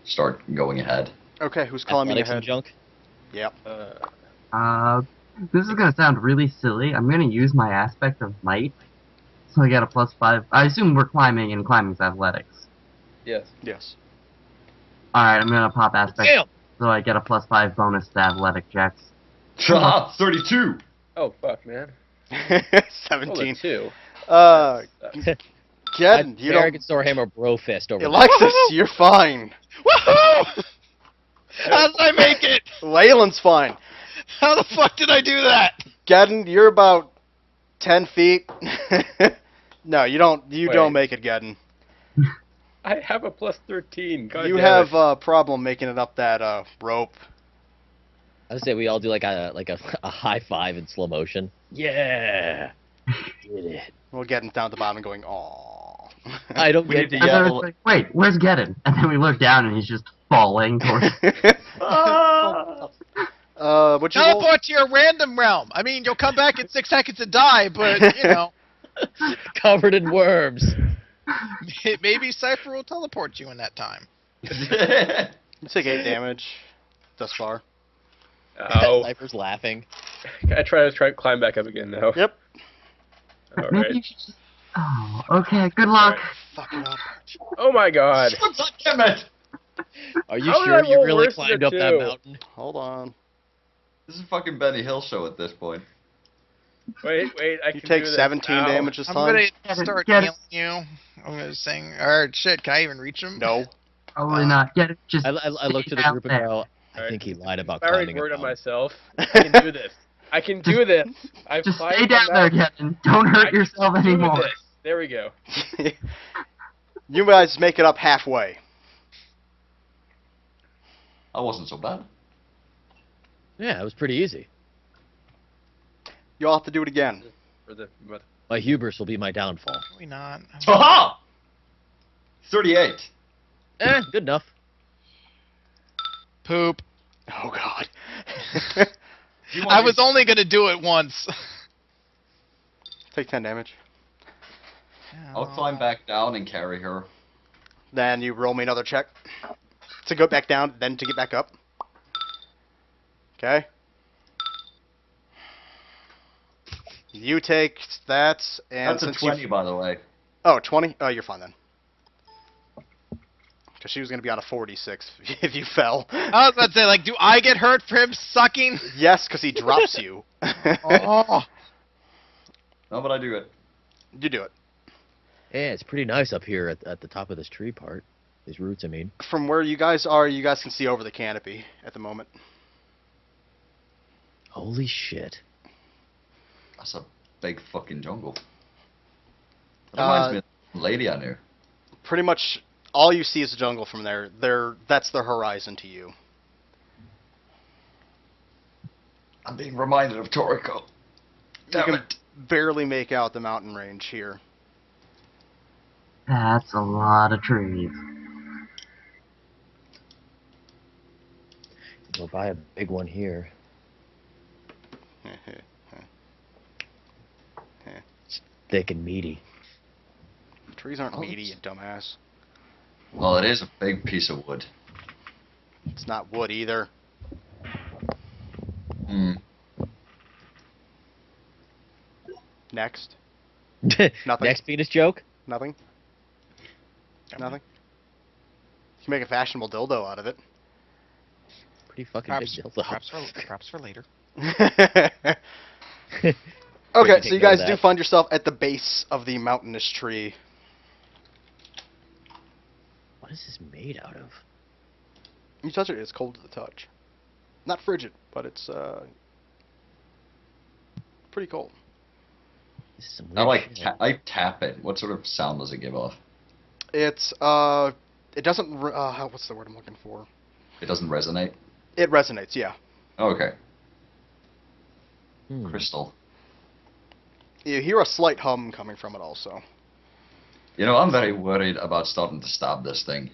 start going ahead. Okay, who's climbing Athletics and ahead? junk. Yep. This is gonna sound really silly. I'm gonna use my aspect of might, so I get a +5. I assume we're climbing, and climbing's athletics. Yes. Yes. All right, I'm gonna pop aspect, Damn. so I get a +5 bonus to athletic checks. 32! Oh fuck, man. 17. 2. Ken, you American don't. Store Hammer Bro Fist over there. Alexis, you're fine. Woohoo! How did I make it? Leyland's fine. How the fuck did I do that? Gedden, you're about 10 feet. No, you don't. You Wait. don't make it, Gedden. I have a +13. God You damn have it. a problem making it up that rope. I would say we all do like a high five in slow motion. Yeah. Did it. We'll get him down at the bottom and going, aww. I don't We get need to And then Yeah, it's well- like, wait, where's Geddon? And then we look down, and he's just falling towards. What'd you roll? Teleport to your random realm. I mean, you'll come back in 6 seconds and die, but, you know, covered in worms. maybe Cypher will teleport you in that time. You take 8 damage thus far. Ow. Cypher's laughing. I try to climb back up again now. Yep. All Maybe right. you should just. Oh, okay. Good luck. Fuck it up. Oh my god. Damn it! Are you How did sure I you roll really worse than climbed a up that 2? mountain? Hold on. This is fucking Benny Hill show at this point. Wait, I You can take do this. 17 Ow. damage this I'm time? gonna start Get it. healing you. I'm gonna sing. Alright, shit, can I even reach him? No. Probably not. Get it. Just. I look to the stay group and down there. go, I Alright. think he lied about I already climbing a worked on mountain. myself. I can do this. I can do this. I've Just climbed stay the down there, mountain. Geddon. Don't I hurt can yourself do anymore. this. There we go. You guys make it up halfway. That wasn't so bad. Yeah, it was pretty easy. You'll have to do it again. But My hubris will be my downfall. Probably not. Haha! 38. Good enough. Poop. Oh god. Do you want I me- was only gonna do it once. Take 10 damage. I'll climb back down and carry her. Then you roll me another check. To go back down, then to get back up. Okay. You take that, and That's a since 20, you... by the way. Oh, 20? Oh, you're fine then. Because she was going to be on a 46 if you fell. I was about to say, like, do I get hurt for him sucking? Yes, because he drops you. Oh. No, but I do it. You do it. Yeah, it's pretty nice up here at the top of this tree part. These roots, I mean. From where you guys are, you guys can see over the canopy at the moment. Holy shit. That's a big fucking jungle. That reminds me of the lady I knew. Pretty much all you see is the jungle from there. That's the horizon to you. I'm being reminded of Toriko. You Damn can it. barely make out the mountain range here. That's a lot of trees. We'll buy a big one here. It's thick and meaty. Trees aren't Oh, meaty, it's- you dumbass. Well, it is a big piece of wood. It's not wood either. Hmm. Next. Nothing. Next penis joke? Nothing? Nothing? You can make a fashionable dildo out of it. Pretty fucking Perhaps, big dildo. perhaps for later. Okay, Wait, so take you note guys of do that. find yourself at the base of the mountainous tree. What is this made out of? You touch it, it's cold to the touch. Not frigid, but it's pretty cold. This is some I weird like shit. I tap it. What sort of sound does it give off? It's it doesn't what's the word I'm looking for? It doesn't resonate. It resonates, yeah. Okay. Hmm. Crystal. You hear a slight hum coming from it also. You know, I'm very worried about starting to stab this thing.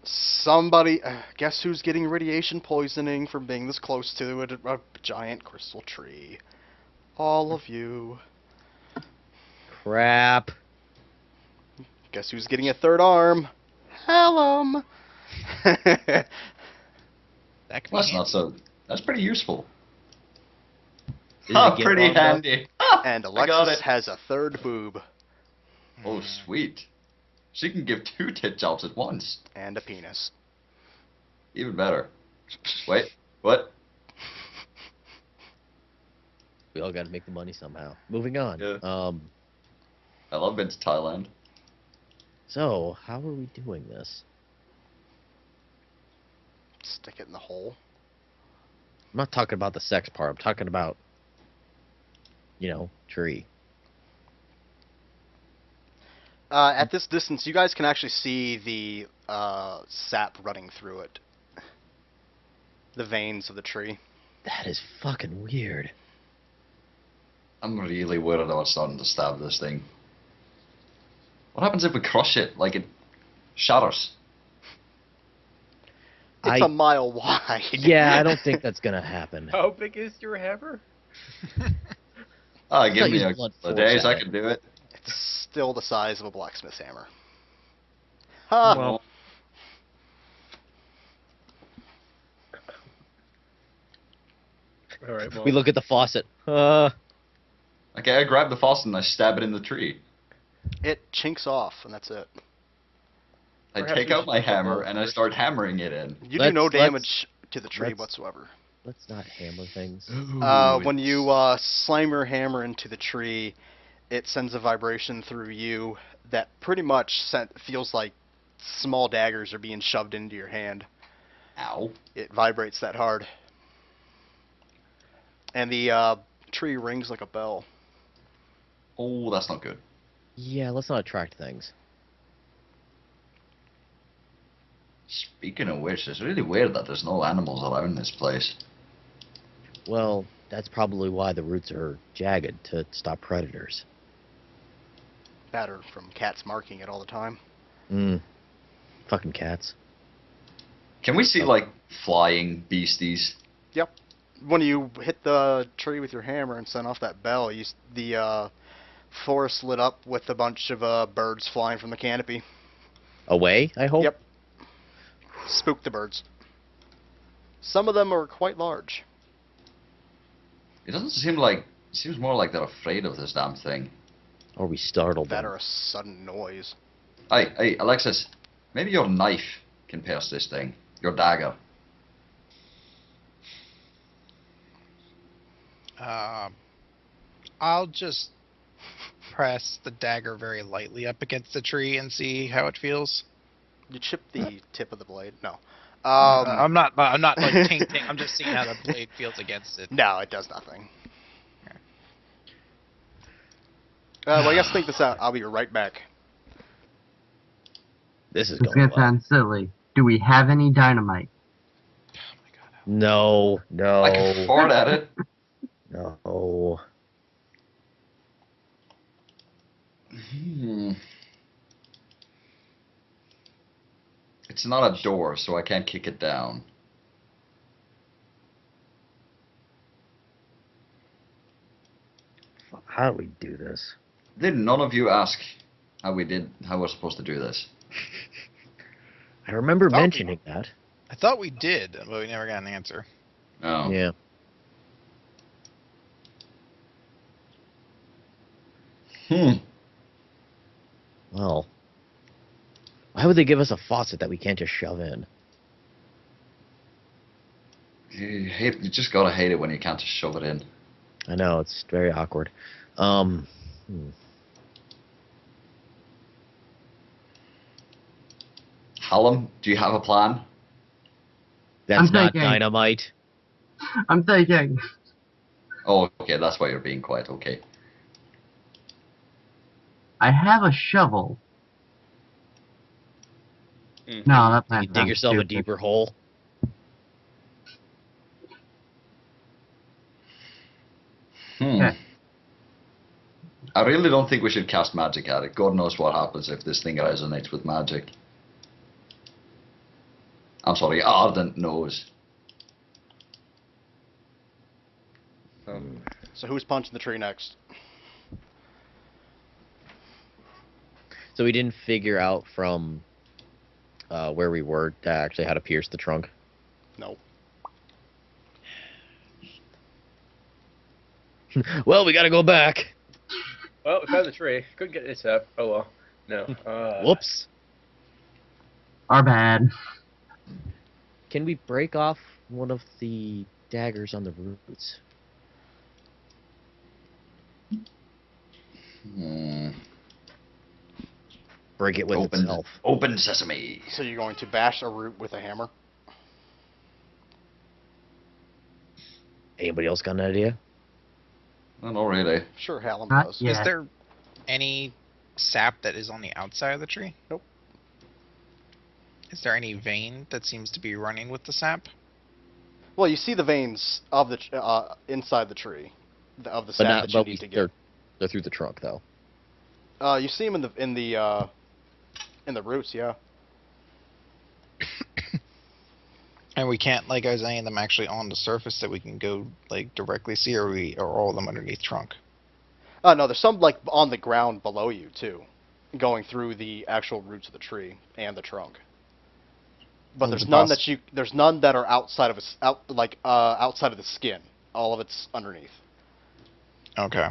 Somebody, guess who's getting radiation poisoning from being this close to a giant crystal tree? All of you. Crap. Guess who's getting a third arm? Hallam. That could be That's handy. not so. That's pretty useful. Is Ah, it a pretty gift bomb, handy. Ah, And I got Alexis it. has a third boob Oh, sweet. She can give 2 tit jobs at once. and a penis. Even better. Wait, what? We all got to make the money somehow. Moving on. Yeah. I love been to Thailand. So how are we doing this? Stick it in the hole. I'm not talking about the sex part. I'm talking about, tree. At this distance, you guys can actually see the sap running through it. The veins of the tree. That is fucking weird. I'm really worried about starting to stab this thing. What happens if we crush it? Like it shatters. It's a mile wide. Yeah, I don't think that's gonna happen. How big is your hammer? Ah, Let's give not me use a blunt couple of force days, at I it. can do it. It's still the size of a blacksmith's hammer. Ha! Well, all right. Well, We look at the faucet. Okay, I grab the faucet and I stab it in the tree. It chinks off, and that's it. I Perhaps take we out should my look at hammer both and I first. start hammering it in. You do no Let's- damage to the tree let's- whatsoever. Let's not hammer things. When you slam your hammer into the tree, it sends a vibration through you that pretty much feels like small daggers are being shoved into your hand. Ow. It vibrates that hard. And the tree rings like a bell. Oh, that's not good. Yeah, let's not attract things. Speaking of which, it's really weird that there's no animals around this place. Well, that's probably why the roots are jagged, to stop predators. Battered from cats marking it all the time. Fucking cats. Can we see, like, flying beasties? When you hit the tree with your hammer and send off that bell, the forest lit up with a bunch of birds flying from the canopy. Away, I hope? Yep. Spook the birds. Some of them are quite large. It doesn't seem like... It seems more like they're afraid of this damn thing. Or we startled That them. or a sudden noise. Hey, Alexis. Maybe your knife can pierce this thing. Your dagger. I'll just press the dagger very lightly up against the tree and see how it feels. You chip the tip of the blade? No. I'm not like ting ting. I'm just seeing how the blade feels against it. No, it does nothing. Well, I guess think this out. I'll be right back. This is It's going gonna well. sound silly. Do we have any dynamite? No, no, I can fart at it. no. It's not a door, so I can't kick it down. How do we do this? Did none of you ask how we're supposed to do this? I remember Thought we- mentioning that. I thought we did, but we never got an answer. Oh. Yeah. Well, why would they give us a faucet that we can't just shove in? You just gotta hate it when you can't just shove it in. I know, it's very awkward. Hallam, do you have a plan? That's I'm not thinking. dynamite. I'm thinking. Oh, okay, that's why you're being quiet. Okay. I have a shovel. Mhm. No, that You plan dig sounds yourself a stupid. deeper hole. Okay. really don't think we should cast magic at it. God knows what happens if this thing resonates with magic. I'm sorry, Ardent knows. So who's punching the tree next? So we didn't figure out from where we were actually how to pierce the trunk. No. Well, we gotta go back. Well, we found the tree. Couldn't get this up. Oh well. No. Whoops. Our bad. Can we break off one of the daggers on the roots? Break it with itself. Open sesame. So you're going to bash a root with a hammer? Anybody else got an idea? Not really. Sure, Hallam Not does. yet. Is there any sap that is on the outside of the tree? Nope. Is there any vein that seems to be running with the sap? Well, you see the veins of the inside the tree, of the But sap not. that you But need to get. they're through the trunk though. You see them in the roots, yeah. And we can't, like I was saying, them actually on the surface that we can go like directly see, or are all of them underneath trunk? Oh no, there's some like on the ground below you too, going through the actual roots of the tree and the trunk. But There's there's none that are outside of outside of the skin. All of it's underneath. Okay.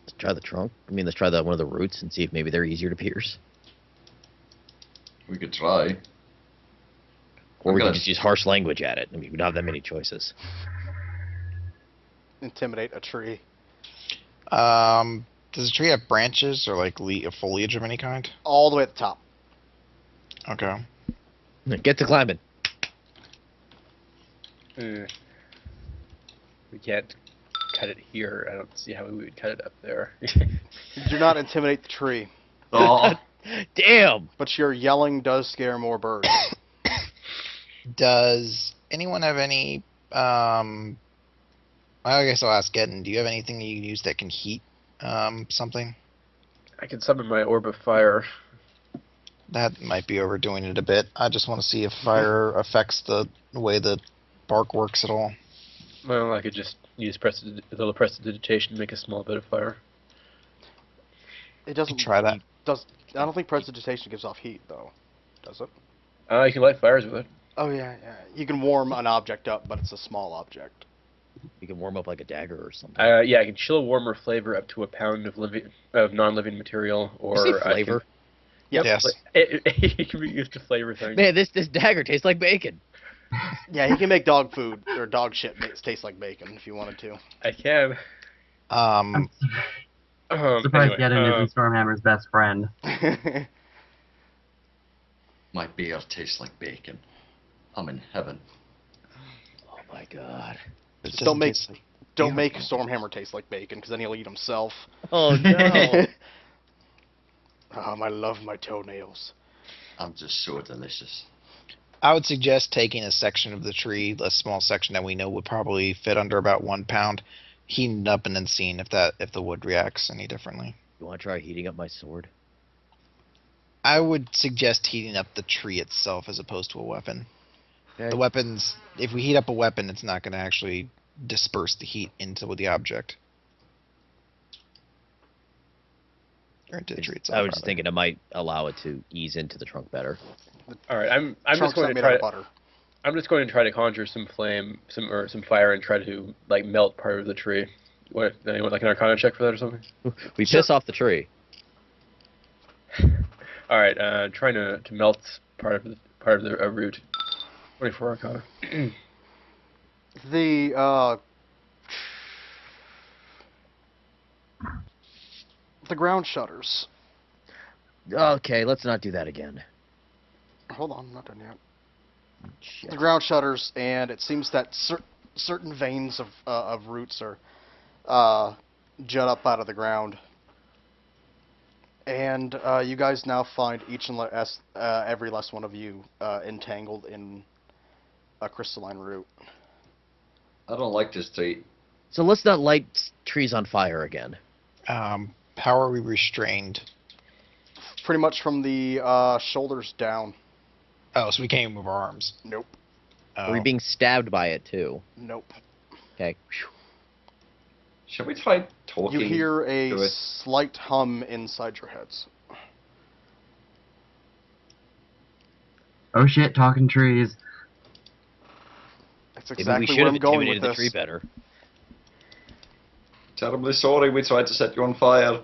Let's try the trunk. I mean, let's try one of the roots and see if maybe they're easier to pierce. We could try. Or we Okay. could just use harsh language at it. I mean, we don't have that many choices. Intimidate a tree. Does the tree have branches or like foliage of any kind? All the way at the top. Okay. Get to climbing. We can't cut it here. I don't see how we would cut it up there. Do not intimidate the tree. Oh, Damn! But your yelling does scare more birds. Does anyone have any? I guess I'll ask Gedden. Do you have anything you can use that can heat something? I can summon my orb of fire. That might be overdoing it a bit. I just want to see if fire affects the way the bark works at all. Well, I could just use a little prestidigitation to make a small bit of fire. It doesn't Try that. I don't think prestidigitation gives off heat though. Does it? You can light fires with it. Oh yeah. You can warm an object up, but it's a small object. You can warm up like a dagger or something. Yeah, I can chill a warmer flavor up to a pound of non-living material, or You say flavor. Yep. Yes. It can be used to flavor things. Man, this dagger tastes like bacon. Yeah, he can make dog food or dog shit taste like bacon if you wanted to. I can. Surprised Anyway, Gedden isn't Stormhammer's best friend. my beer tastes like bacon. I'm in heaven. Oh my god. It Just don't doesn't make taste like- don't make Stormhammer taste like bacon, because then he'll eat himself. Oh no. I love my toenails. I'm just so delicious. I would suggest taking a section of the tree, a small section that we know would probably fit under about 1 pound, heating it up and then seeing if the wood reacts any differently. You want to try heating up my sword? I would suggest heating up the tree itself as opposed to a weapon. Okay. The weapons, if we heat up a weapon, it's not going to actually disperse the heat into the object. Or into the tree itself. I was just rather. thinking it might allow it to ease into the trunk better. all right, I'm just Trunk's going not to made try. out of butter. I'm just going to try to conjure some flame, some fire, and try to like melt part of the tree. What? Anyone like an Arcana check for that or something? We piss off the tree. All right, trying to melt part of the root. 24 Arcana. The ground shudders. Okay, let's not do that again. Hold on, I'm not done yet. Shit. The ground shudders, and it seems that certain veins of roots are jut up out of the ground. And you guys now find each and every last one of you entangled in a crystalline root. I don't like this tree. So let's not light trees on fire again. How are we restrained? Pretty much from the shoulders down. Oh, so we can't even move our arms. Nope. Are we Oh. being stabbed by it too? Nope. Okay. Shall we try talking? You hear a to it? slight hum inside your heads. Oh shit, talking trees. That's Maybe we exactly should where have I'm going with intimidated the tree this. better. Terribly sorry we tried to set you on fire.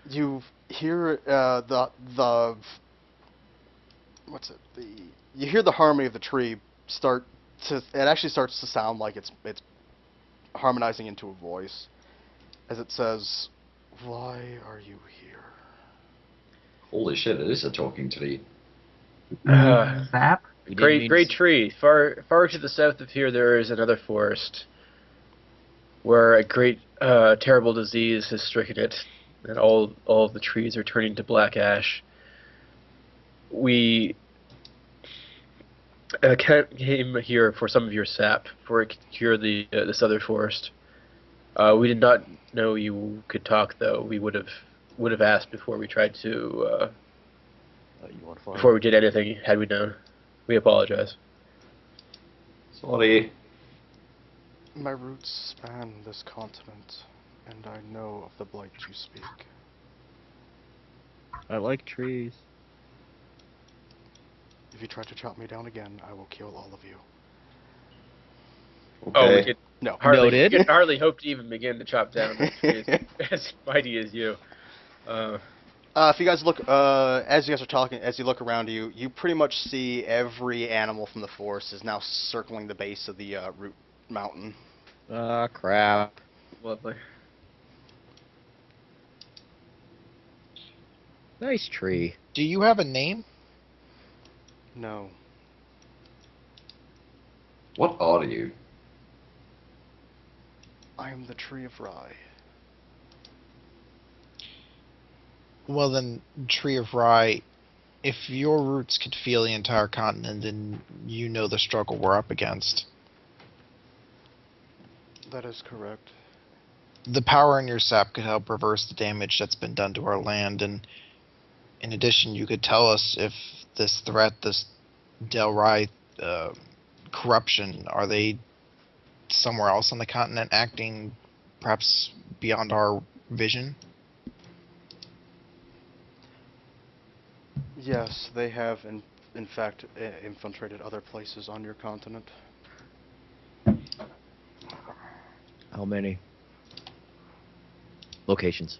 You hear the what's it? You hear the harmony of the tree start to. It actually starts to sound like it's harmonizing into a voice, as it says, "Why are you here?" Holy shit, it is a talking tree. Sap? We didn't Great, mean great to- tree. Far to the south of here, there is another forest where a great, terrible disease has stricken it, and all of the trees are turning to black ash. We came here for some of your sap for it to cure this other forest. We did not know you could talk, though. We would have asked before we tried to you want fire? before we did anything. Had we known, we apologize. Sorry. My roots span this continent, and I know of the blight you speak. I like trees. If you try to chop me down again, I will kill all of you. Okay. Oh, we could No. hardly, Noted. we could hardly hope to even begin to chop down the trees as mighty as you. If you guys look, as you guys are talking, as you look around you, you pretty much see every animal from the forest is now circling the base of the root mountain. Ah, crap. Lovely. Nice tree. Do you have a name? No. What are you? I am the tree of rye. Well then, Tree of Rye, if your roots could feel the entire continent, then you know the struggle we're up against. That is correct. The power in your sap could help reverse the damage that's been done to our land, and in addition, you could tell us if this threat, this Del Rye corruption, are they somewhere else on the continent acting perhaps beyond our vision? Yes, they have in fact infiltrated other places on your continent. How many? Locations.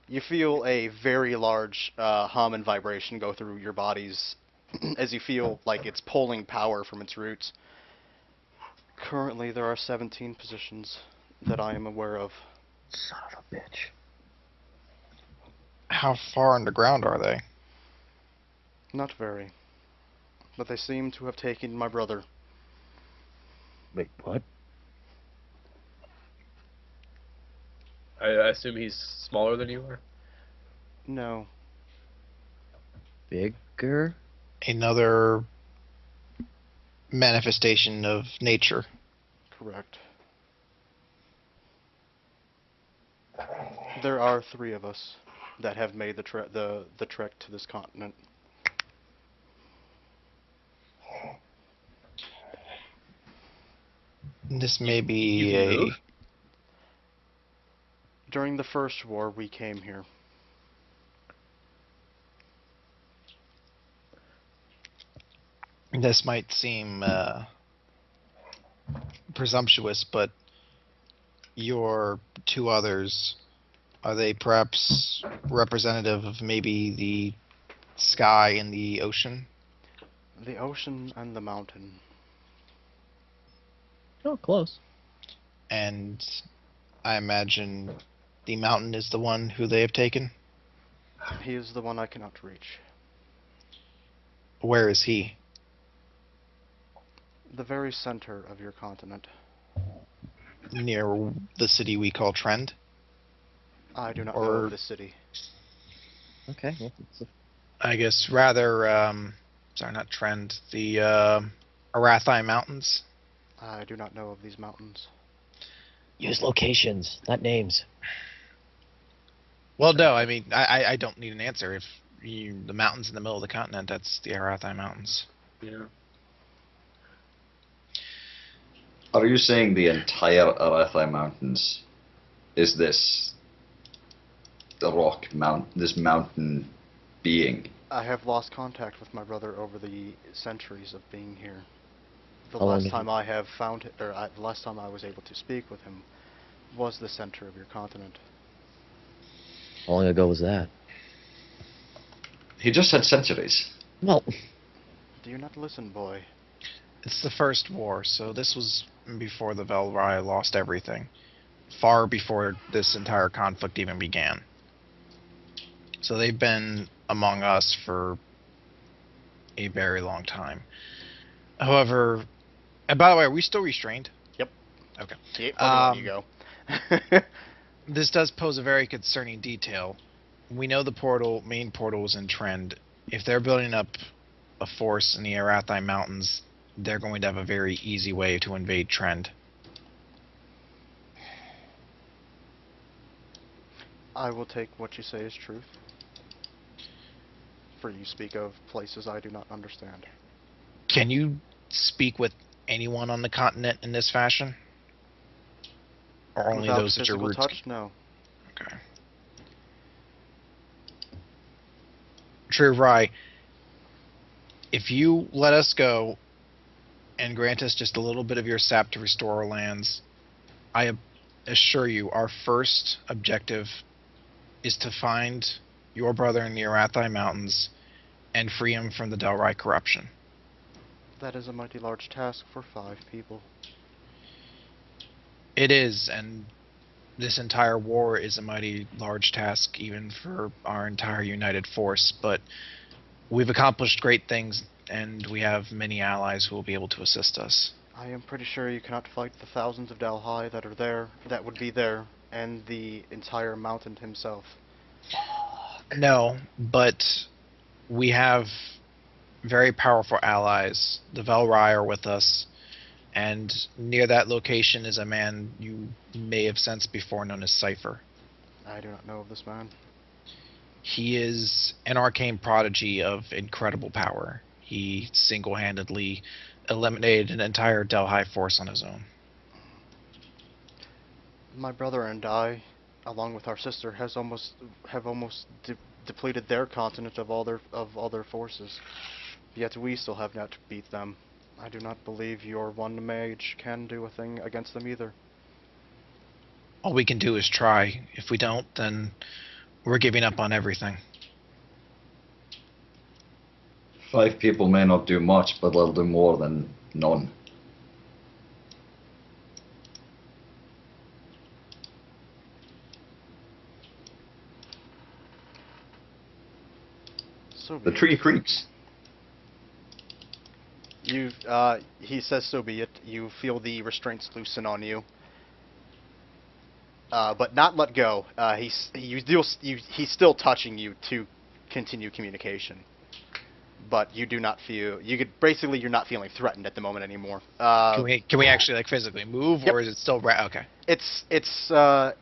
You feel a very large hum and vibration go through your bodies as you feel like it's pulling power from its roots. Currently, there are 17 positions that I am aware of. Son of a bitch. How far underground are they? Not very. But they seem to have taken my brother. Wait, what? I assume he's smaller than you are. No. Bigger? Another manifestation of nature. Correct. There are 3 of us that have made the trek to this continent. This may You be can a move? During the first war, we came here. this might seem presumptuous, but your 2 others, are they perhaps representative of maybe the sky and the ocean? The ocean and the mountain. Oh, close. And I imagine the mountain is the one who they have taken? He is the one I cannot reach. Where is he? The very center of your continent. Near the city we call Trend? I do not know Or- of this city. Okay. Well, it's a I guess rather, sorry, not Trend, the Arathi Mountains. I do not know of these mountains. Use locations, not names. Well, no, I mean, I don't need an answer. If the mountains in the middle of the continent, that's the Arathi Mountains. Yeah. Are you saying the entire Arathi Mountains is this this mountain being? I have lost contact with my brother over the centuries of being here. The How long last have time you- I have found it, or the last time I was able to speak with him, was the center of your continent. How long ago was that? He just said centuries. Well, Do you not listen, boy? It's the first war, so this was before the Velrai lost everything. Far before this entire conflict even began. So they've been among us for a very long time. However, and by the way, are we still restrained? Yep. Okay. Keep you go. This does pose a very concerning detail. We know the main portal is in Trend. If they're building up a force in the Arathi Mountains, they're going to have a very easy way to invade Trend. I will take what you say as truth. For you speak of places I do not understand. Can you speak with anyone on the continent in this fashion? Or only Without those that your physical roots... touch, no. Okay. True, Rye. If you let us go and grant us just a little bit of your sap to restore our lands, I assure you our first objective is to find your brother in the Arathi Mountains and free him from the Delrai corruption. That is a mighty large task for 5 people. It is, and this entire war is a mighty large task even for our entire united force, but we've accomplished great things, and we have many allies who will be able to assist us. I am pretty sure you cannot fight the thousands of Dalhai that are there, that would be there, and the entire mountain himself. No, but we have very powerful allies. The Velrai are with us, and near that location is a man you may have sensed before known as Cypher. I do not know of this man. He is an arcane prodigy of incredible power. He single-handedly eliminated an entire Delhi force on his own. My brother and I, along with our sister, have almost depleted their continent of all their forces. Yet we still have not beat them. I do not believe your one mage can do a thing against them either. All we can do is try. If we don't, then we're giving up on everything. 5 people may not do much, but they'll do more than none. So be The it. tree creaks. He says, so be it. You feel the restraints loosen on you. But not let go. He's still touching you to continue communication. But you do not feel, basically you're not feeling threatened at the moment anymore. Can we actually like physically move, Yep. or is it still okay? It's It's still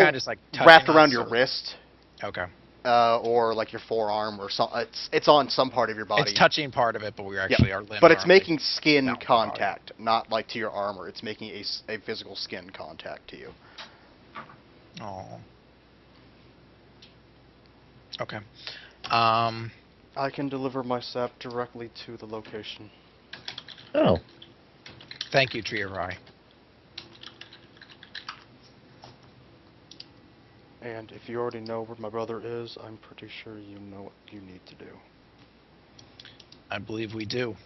kind of just like touching wrapped us, around your or- wrist, Okay. or like your forearm, or some. It's on some part of your body. It's touching part of it, but we're actually our limbs. But it's aren't making skin bound to the body. contact, not like to your armor. It's making a physical skin contact to you. Oh. Okay. I can deliver my sap directly to the location. oh, Thank you, Tree of Rye. And if you already know where my brother is, I'm pretty sure you know what you need to do. I believe we do.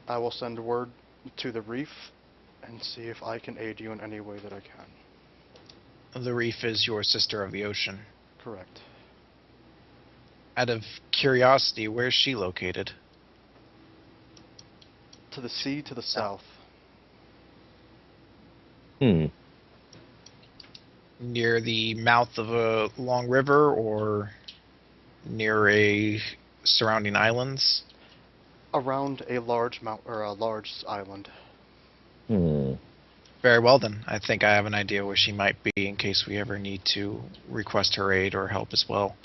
I will send word to the reef and see if I can aid you in any way that I can. The reef is your sister of the ocean. Correct. Out of curiosity, where's she located? To the sea to the south. Near the mouth of a long river, or near a surrounding islands? Around a large or a large island. Very well then. I think I have an idea where she might be in case we ever need to request her aid or help as well.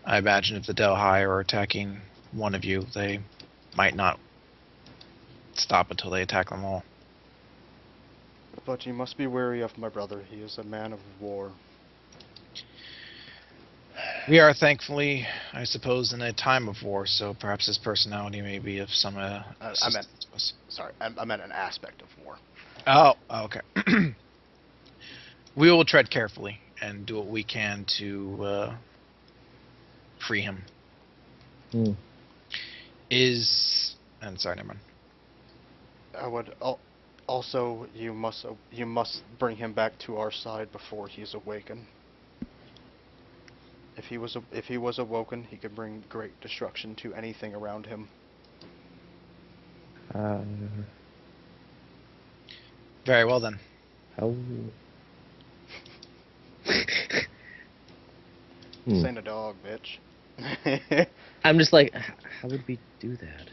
I imagine if the Delhi are attacking one of you, they might not stop until they attack them all. But you must be wary of my brother. He is a man of war. We are thankfully, I suppose, in a time of war, so perhaps his personality may be of some assistance to us. Sorry, I meant an aspect of war. Oh, okay. We will tread carefully and do what we can to free him. Hmm. Sorry, never mind. I would also you must bring him back to our side before he is awakened. If he was awoken, he could bring great destruction to anything around him. Very well then. How? This ain't a dog, bitch. I'm just like, how would we do that?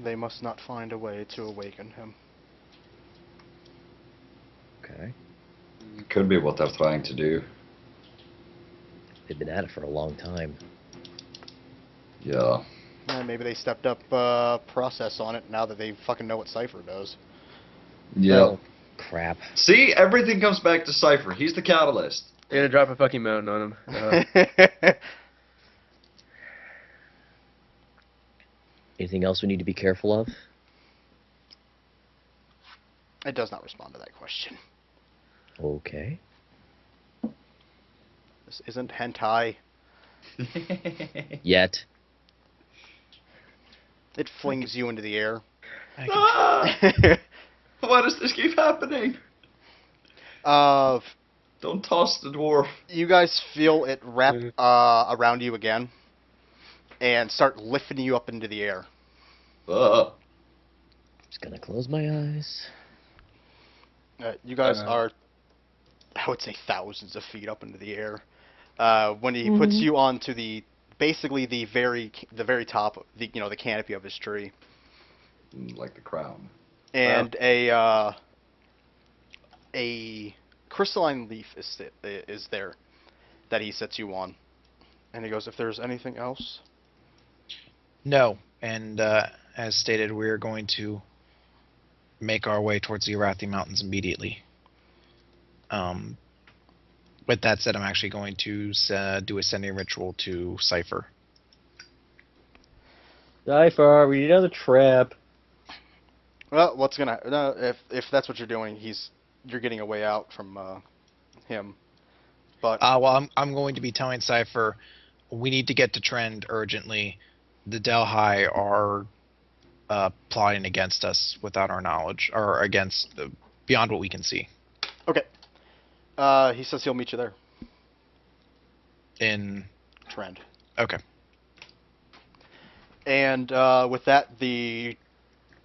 They must not find a way to awaken him. Okay. Could be what they're trying to do. They've been at it for a long time. Yeah. Maybe they stepped up process on it now that they fucking know what Cypher does. Yeah. Oh, crap. See, everything comes back to Cypher. He's the catalyst. They're gonna drop a fucking mountain on him. Anything else we need to be careful of? It does not respond to that question. Okay. This isn't hentai. Yet. It flings you into the air. Ah! Why does this keep happening? Don't toss the dwarf. You guys feel it wrap around you again and start lifting you up into the air. Just gonna close my eyes. You guys are, I would say, thousands of feet up into the air. When he puts you onto basically the very top, the canopy of his tree, Like the crown. and a crystalline leaf is there that he sets you on, and he goes, "If there's anything else." No, and as stated, we're going to make our way towards the Arathi Mountains immediately. With that said, I'm actually going to do a sending ritual to Cypher. Cypher, we need another trap. Well, if that's what you're doing, you're getting a way out from him. But Well, I'm going to be telling Cypher we need to get to Trend urgently. The Delhi are plotting against us without our knowledge, or beyond what we can see. okay. He says he'll meet you there. In Trend. okay. And with that,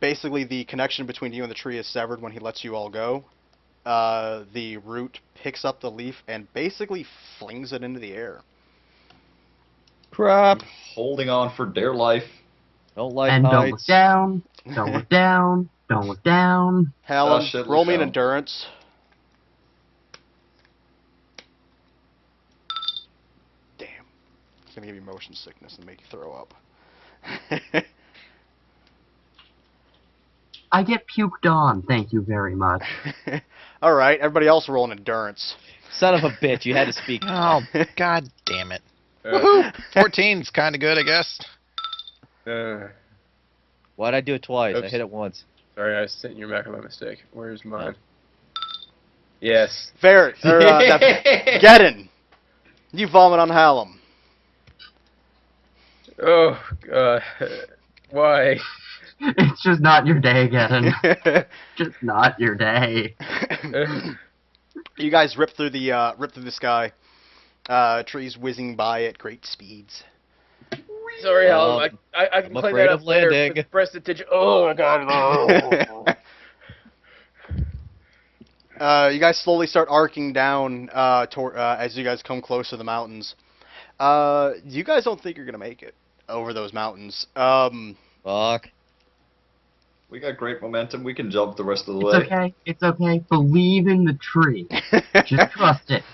basically the connection between you and the tree is severed when he lets you all go. The root picks up the leaf and basically flings it into the air. Crap. Holding on for dear life. Don't like And don't look heights. down. Don't look down. Don't look down. Helen, Oh, shit, roll me an Michelle. endurance. Damn. It's gonna give you motion sickness and make you throw up. I get puked on. Thank you very much. Alright, everybody else roll an endurance. Son of a bitch, you had to speak. Oh, god damn it. Woohoo! 14's kind of good, I guess. Why'd I do it twice? I Oops. hit it once. Sorry, I sent your back by mistake. Where's mine? Yes. Geddon! You vomit on Hallam. Oh, God. Why? It's just not your day, Geddon. Just not your day. You guys rip through the sky. Trees whizzing by at great speeds. Sorry, Alan. I can I'm play afraid that of up later. landing. But press attention. Oh, my God. Oh. You guys slowly start arcing down as you guys come close to the mountains. You guys don't think you're gonna make it over those mountains. Fuck. We got great momentum. We can jump the rest of the It's way. okay. It's okay. Believe in the tree. Just trust it.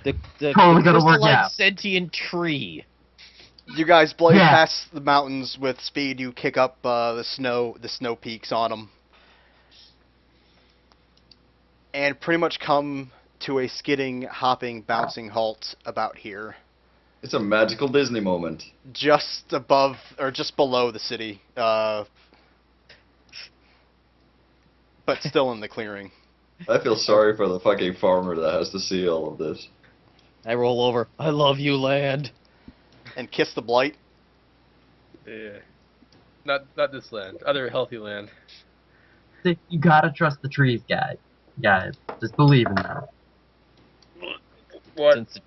The Totally gonna work crystalline out. sentient tree. You guys blade Yeah. past the mountains with speed. You kick up the snow peaks on them, and pretty much come to a skidding, hopping, bouncing halt about here, It's a magical Disney moment. just above or just below the city, but still in the clearing. I feel sorry for the fucking farmer that has to see all of this. I roll over. I love you, land. And kiss the blight. Yeah. Not this land. Other healthy land. You gotta trust the trees, guys. Guys, just believe in them. What? Since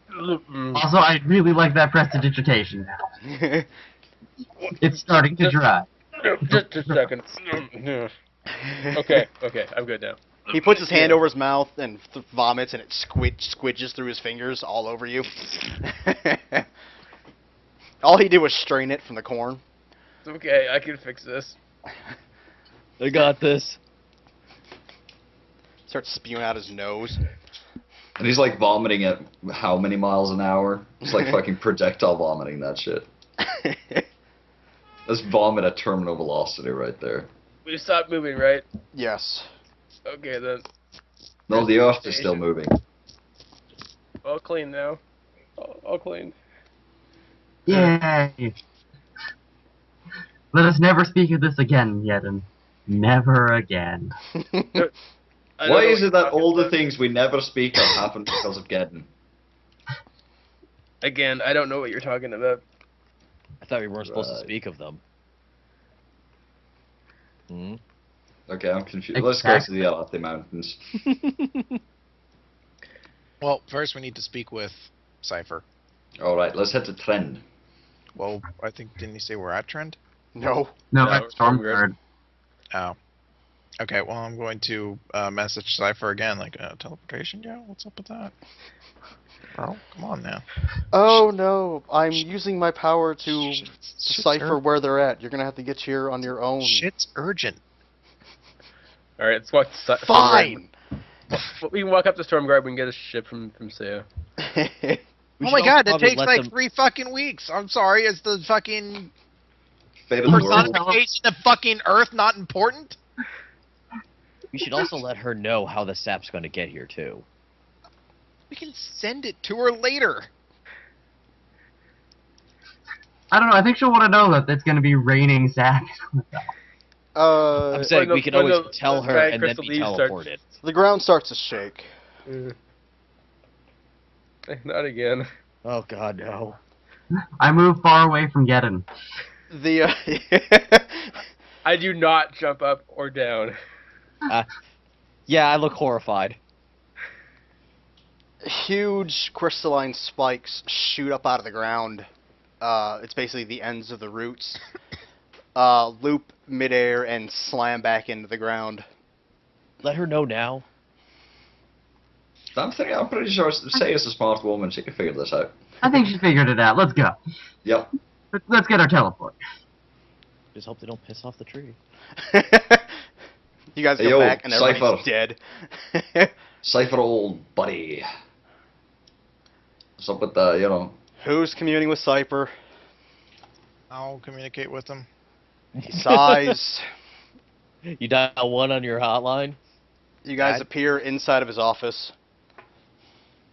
Also, I really like that prestidigitation now. It's starting to dry. Just a second. Okay, I'm good now. He puts his hand over his mouth and vomits, and it squidges through his fingers all over you. All he did was strain it from the corn. It's okay, I can fix this. I got this. Starts spewing out his nose. And he's like vomiting at how many miles an hour? It's like fucking projectile vomiting, that shit. Let's vomit at terminal velocity right there. We stopped moving, right? Yes. Okay then. No, the earth is still moving. All clean now. All clean. Yay! Let us never speak of this again, Yedin. Never again. Why is it that all the things we never speak of happen because of Geddon? Again, I don't know what you're talking about. I thought we weren't supposed to Right. speak of them. Hmm? Okay, I'm confused. Let's go to the Alate Mountains. Well, first we need to speak with Cypher. Alright, let's hit the trend. Well, I think, didn't he say we're at Trend? No. No, No, that's Stormguard. Stormguard. Oh. Okay, well, I'm going to message Cypher again, like, teleportation, yeah? What's up with that? Bro, come on now. Oh no! I'm using my power to Shit's decipher ur- where they're at. You're gonna have to get here on your own. Shit's urgent. Alright, let's walk to Fine. Stormguard. We can walk up to Stormguard, we can get a ship from Seo. We Oh should my also god, that probably takes let like them- 3 fucking weeks. I'm sorry, is the fucking Fate of the world. personification of fucking Earth not important? We should also let her know how the sap's going to get here too. We can send it to her later. I don't know, I think she'll want to know that it's going to be raining sap. I'm saying no- we can when always the- tell the her giant and then crystal be leaves start- teleported. The ground starts to shake. Not again. Oh god, no. I move far away from Geddon. The I do not jump up or down. Yeah, I look horrified. huge crystalline spikes shoot up out of the ground. It's basically the ends of the roots. Loop midair and slam back into the ground. Let her know now. I'm pretty sure Say is a smart woman. She can figure this out. I think she figured it out. Let's go. Yep. Let's get our teleport. Just hope they don't piss off the tree. You guys Hey, go yo, back and everybody's Cypher. dead. Cypher, old buddy. What's up with the, Who's communing with Cypher? I'll communicate with them. He sighs. You dial 1 on your hotline? You guys Dad? appear inside of his office.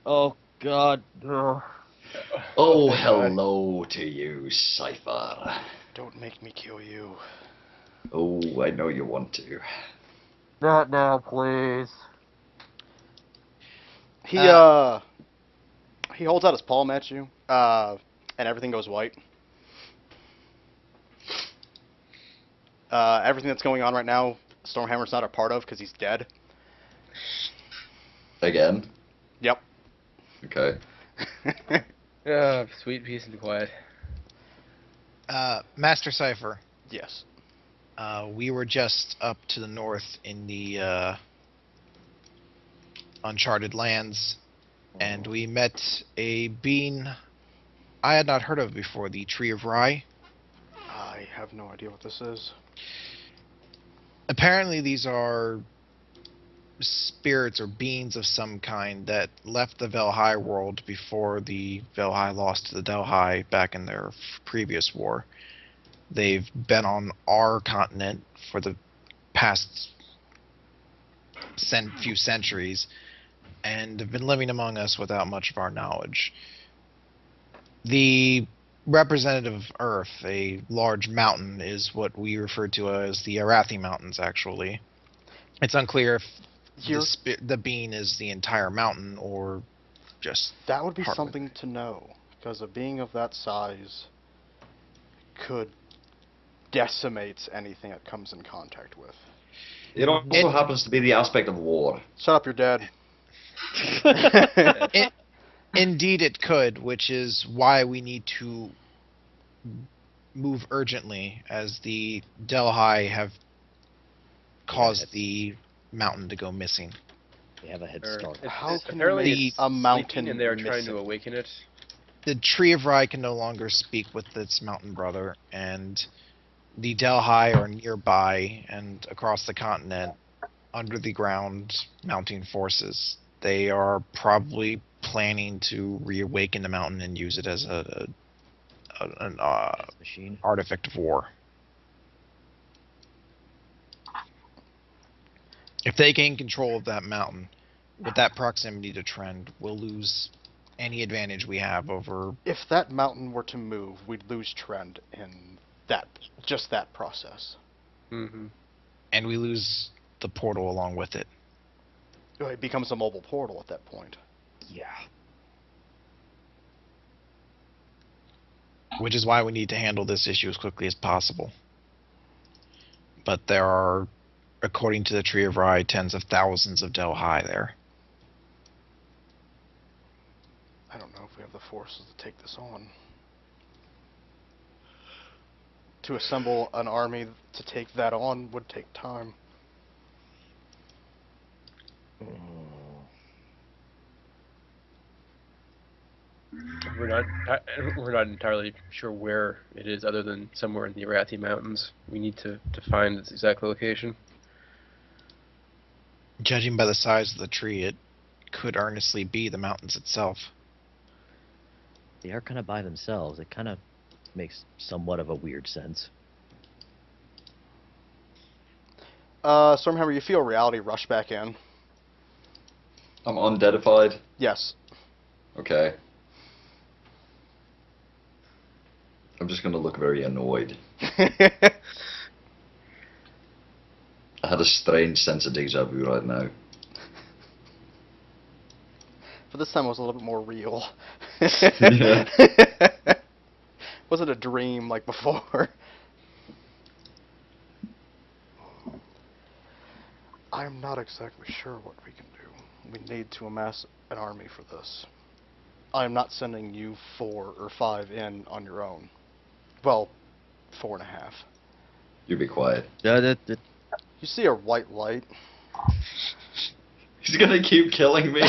Oh god. Ugh. Oh, hello to you, Cypher. Don't make me kill you. Oh, I know you want to. Not now, please. He he holds out his palm at you, and everything goes white. Everything that's going on right now, Stormhammer's not a part of because he's dead. Again? Yep. Okay. Ah, sweet peace and quiet. Master Cypher, Yes. we were just up to the north in the uncharted lands, and we met a being I had not heard of before, the Tree of Rye. I have no idea what this is. Apparently, these are spirits or beings of some kind that left the Velhai world before the Velhai lost to the Delhai back in their previous war. They've been on our continent for the past few centuries and have been living among us without much of our knowledge. The representative of Earth, a large mountain, is what we refer to as the Arathi Mountains, actually. It's unclear if the being is the entire mountain or just That would be part of it. something to know, because a being of that size could decimate anything it comes in contact with. It also happens to be the aspect of war. Shut up, you're dead. Indeed, it could, which is why we need to move urgently, as the Delhai have caused the mountain to go missing. They have a head Or start. How can apparently you make it's a mountain sleeping and they're trying missing? to awaken it. The Tree of Rai can no longer speak with its mountain brother, and the Delhai are nearby and across the continent, under the ground, mounting forces. They are probably planning to reawaken the mountain and use it as an Machine. artifact of war. If they gain control of that mountain, with that proximity to Trend, we'll lose any advantage we have over. If that mountain were to move, we'd lose trend in just that process. Mm-hmm. And we lose the portal along with it. It becomes a mobile portal at that point. Yeah. Which is why we need to handle this issue as quickly as possible. But there are, according to the Tree of Rai, tens of thousands of Delhai there. I don't know if we have the forces to take this on. To assemble an army to take that on would take time. We're not entirely sure where it is, other than somewhere in the Arathi Mountains. We need to find its exact location. Judging by the size of the tree, it could earnestly be the mountains itself. They are kind of by themselves. It kind of makes somewhat of a weird sense. Stormhammer, you feel reality rush back in? I'm undeadified. Yes. Okay. I'm just gonna look very annoyed. I had a strange sense of deja vu right now. But this time it was a little bit more real. Yeah. Wasn't a dream like before. I'm not exactly sure what we can do. We need to amass an army for this. I'm not sending you 4 or 5 in on your own. Well, 4.5. You be quiet. You see a white light? He's gonna keep killing me.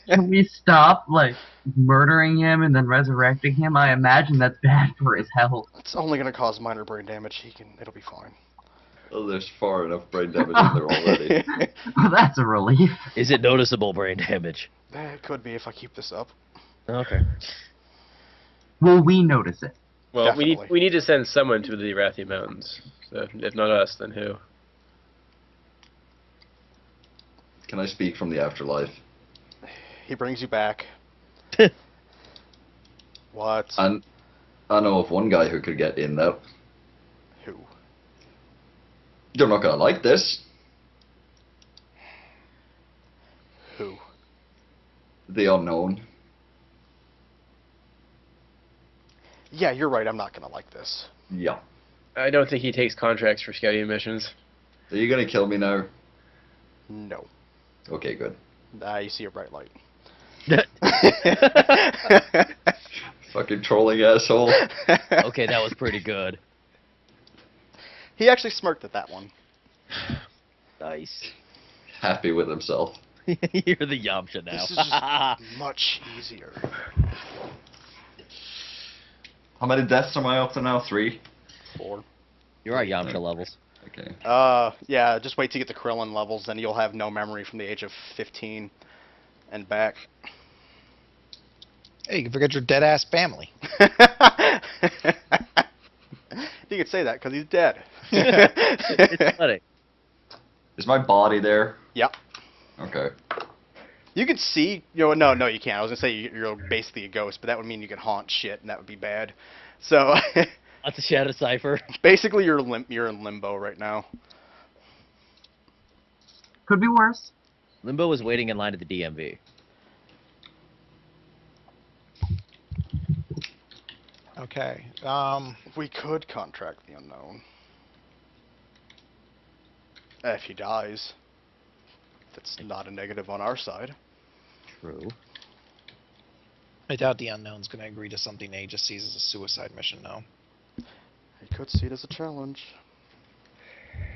Can we stop, like, murdering him and then resurrecting him? I imagine that's bad for his health. It's only gonna cause minor brain damage. It'll be fine. Oh, there's far enough brain damage in there already. Well, that's a relief. Is it noticeable brain damage? It could be if I keep this up. Okay. Will we notice it? Well, Definitely. we need to send someone to the Arathi Mountains. So if not us, then who? Can I speak from the afterlife? He brings you back. What? And I know of one guy who could get in though. Who? You're not gonna like this. Who? The unknown. Yeah, you're right. I'm not gonna like this. Yeah. I don't think he takes contracts for scouting missions. Are you gonna kill me now? No. Okay, good. You see a bright light. Fucking trolling asshole. Okay, that was pretty good. He actually smirked at that one. Nice. Happy with himself. You're the Yamcha now. This is just much easier. How many deaths am I up to now? 3? 4. You're right, Yamcha levels. Okay. Yeah, just wait to get the Krillin levels, then you'll have no memory from the age of 15 and back. Hey, you can forget your dead ass family. You could say that because he's dead. It's funny. Is my body there? Yep. Okay. You can see, no, you can't. I was gonna say you're basically a ghost, but that would mean you can haunt shit, and that would be bad. So, That's a Shadow Cipher. basically, you're in limbo right now. Could be worse. Limbo was waiting in line at the DMV. Okay. We could contract the unknown. If he dies, that's not a negative on our side. True. I doubt the unknown's going to agree to something they just sees as a suicide mission now. He could see it as a challenge.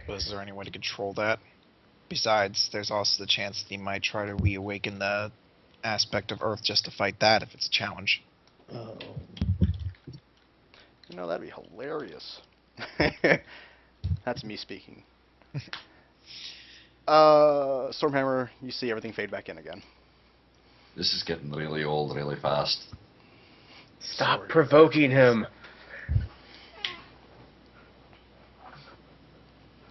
But is there any way to control that? Besides, there's also the chance that he might try to reawaken the aspect of Earth just to fight that if it's a challenge. Oh. That'd be hilarious. That's me speaking. Stormhammer, you see everything fade back in again. This is getting really old really fast. Stop Sorry. provoking him.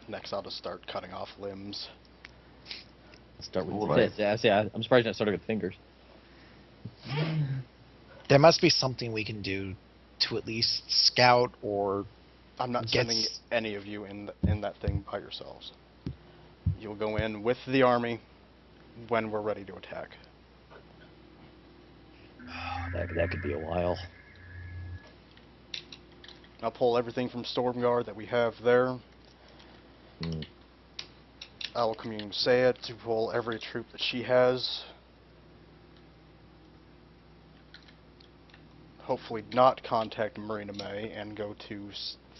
Next, I'll just start cutting off limbs. Start with Alright. I'm surprised you're not starting with fingers. There must be something we can do to at least scout or I'm not Gets- sending any of you in that thing by yourselves. You'll go in with the army when we're ready to attack. That could be a while. I'll pull everything from Stormguard that we have there. Hmm. I will commune with Saya to pull every troop that she has. Hopefully not contact Marina May and go to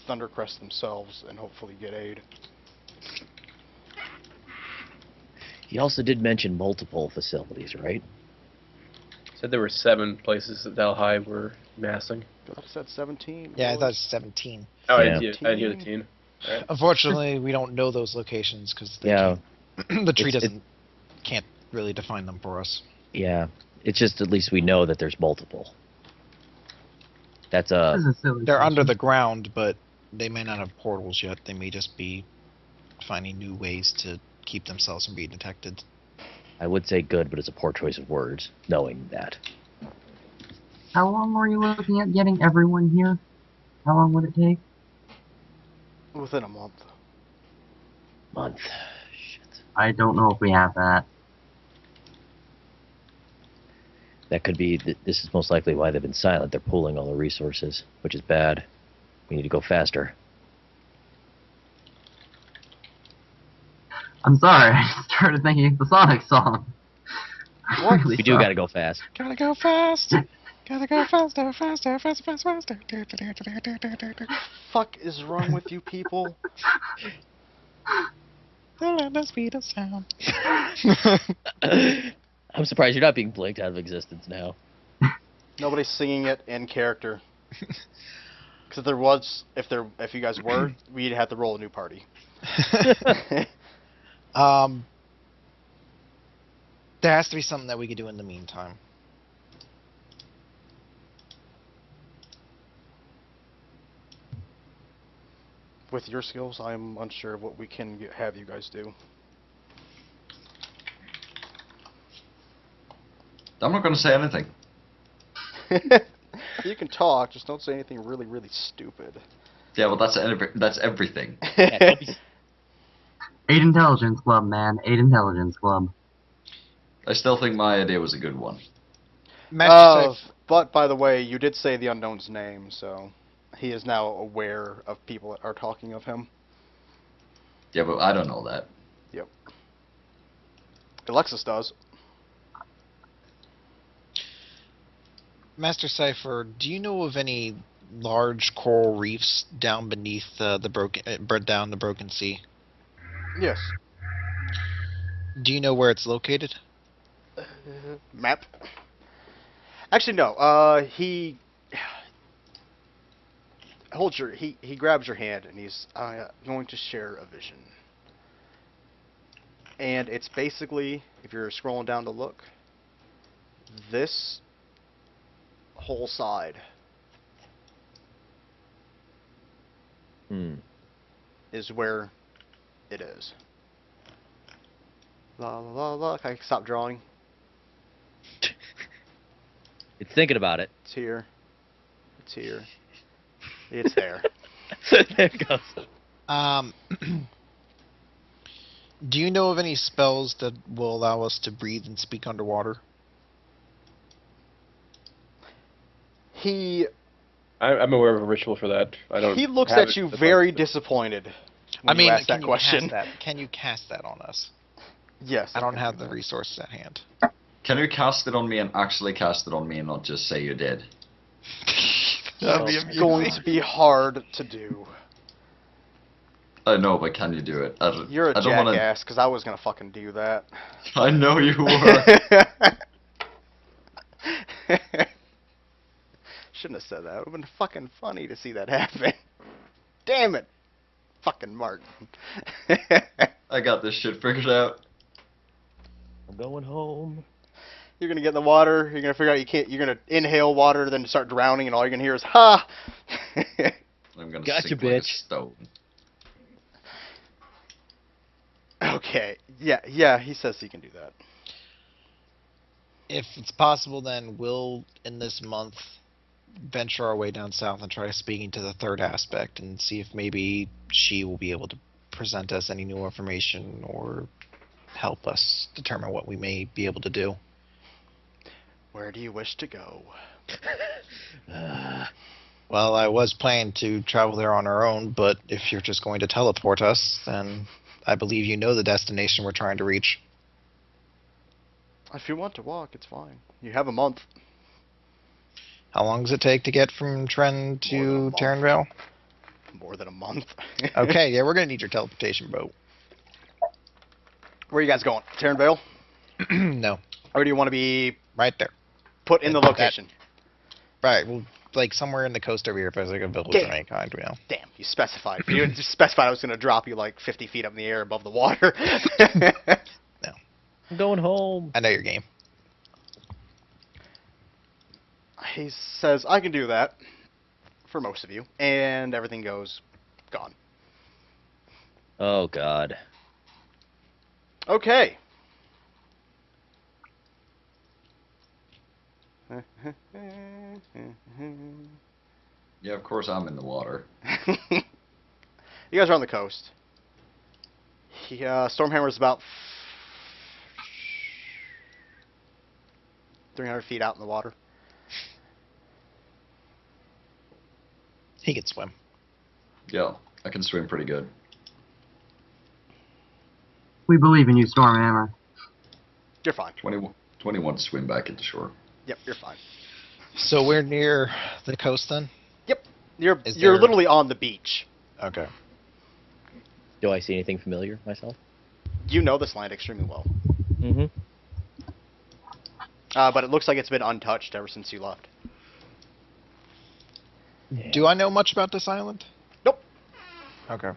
Thundercrest themselves and hopefully get aid. He also did mention multiple facilities, right? Said there were 7 places that Dalhai were massing. I thought it said 17. yeah, I boys. thought it's 17. Oh, Yeah. I didn't hear the teen. Alright. Unfortunately, we don't know those locations because Yeah. the tree It's- can't really define them for us. Yeah. It's just at least we know that there's multiple. That's This is a silly They're under question. the ground, but they may not have portals yet. They may just be finding new ways to keep themselves from being detected. I would say good, but it's a poor choice of words, knowing that. How long were you looking at getting everyone here? How long would it take? Within a month. Month. Shit. I don't know if we have that. That could be. This is most likely why they've been silent. They're pooling all the resources, which is bad. We need to go faster. I'm sorry, I started thinking of the Sonic song. What? Really We do sorry. gotta go fast. Gotta go fast. Gotta go faster, faster, faster, faster, faster. Fuck is wrong with you people? Let us be the sound. I'm surprised you're not being blinked out of existence now. Nobody's singing it in character. Because if you guys were, we'd have to roll a new party. There has to be something that we could do in the meantime. With your skills, I'm unsure of what we can have you guys do. I'm not going to say anything. You can talk, just don't say anything really, really stupid. Yeah, well, that's everything. Yeah, don't be- 8 Intelligence Club, man. 8 Intelligence Club. I still think my idea was a good one. Master Chief, But, by the way, you did say the unknown's name, so he is now aware of people that are talking of him. Yeah, but I don't know that. Alexis does. Master Cipher, do you know of any large coral reefs down beneath the Broken Sea? Yes. Do you know where it's located? Map. Actually, no. holds your he grabs your hand and he's going to share a vision. And it's basically, if you're scrolling down to look, this whole side is where it is. La la la la. Can I stop drawing? It's thinking about it. It's here. It's here. It's there. There it goes. Do you know of any spells that will allow us to breathe and speak underwater? I'm aware of a ritual for that. I don't. He looks have at it, you but very like- disappointed when I mean, you ask can that you question. cast that? Can you cast that on us? Yes. I don't have the resources at hand. Can you cast it on me and actually cast it on me and not just say you did? That'd be It's going to be hard to do. I know, but can you do it? You're a I don't wanna- jackass, because I was going to fucking do that. I know you were. Shouldn't have said that. It would have been fucking funny to see that happen. Damn it. Fucking Martin. I got this shit figured out. I'm going home. You're gonna get in the water, you're gonna figure out you can't, you're gonna inhale water, then start drowning, and all you're gonna hear is, ha! I'm gonna Gotcha, sink like a bitch. stone. Okay. Yeah, he says he can do that. If it's possible, then we'll, in this month, venture our way down south and try speaking to the third aspect and see if maybe she will be able to present us any new information or help us determine what we may be able to do. Where do you wish to go? Well, I was planning to travel there on our own, but if you're just going to teleport us, then I believe you know the destination we're trying to reach. If you want to walk, it's fine. You have a month. How long does it take to get from Tren More than a to month. Terranvale? More than a month. Okay, yeah, we're gonna need your teleportation boat. Where are you guys going? Terranvale? No, Or do you want to be right there. put in the That- location? Right, well, like somewhere in the coast over here, if there's like a village Damn. of any kind, you know. Damn, you specified. If you had just specified I was going to drop you like 50 feet up in the air above the water. I'm going home. I know your game. He says, I can do that for most of you. And everything goes gone. Oh God. Okay. Yeah, of course I'm in the water. You guys are on the coast. Stormhammer is about 300 feet out in the water. He can swim. Yeah, I can swim pretty good. We believe in you, Stormhammer. You're fine. 21 to swim back into shore. Yep, you're fine. So we're near the coast then? You're Is you're there- literally on the beach. Okay. Do I see anything familiar myself? You know this land extremely well. Mm-hmm. But it looks like it's been untouched ever since you left. Do I know much about this island? Nope. Okay.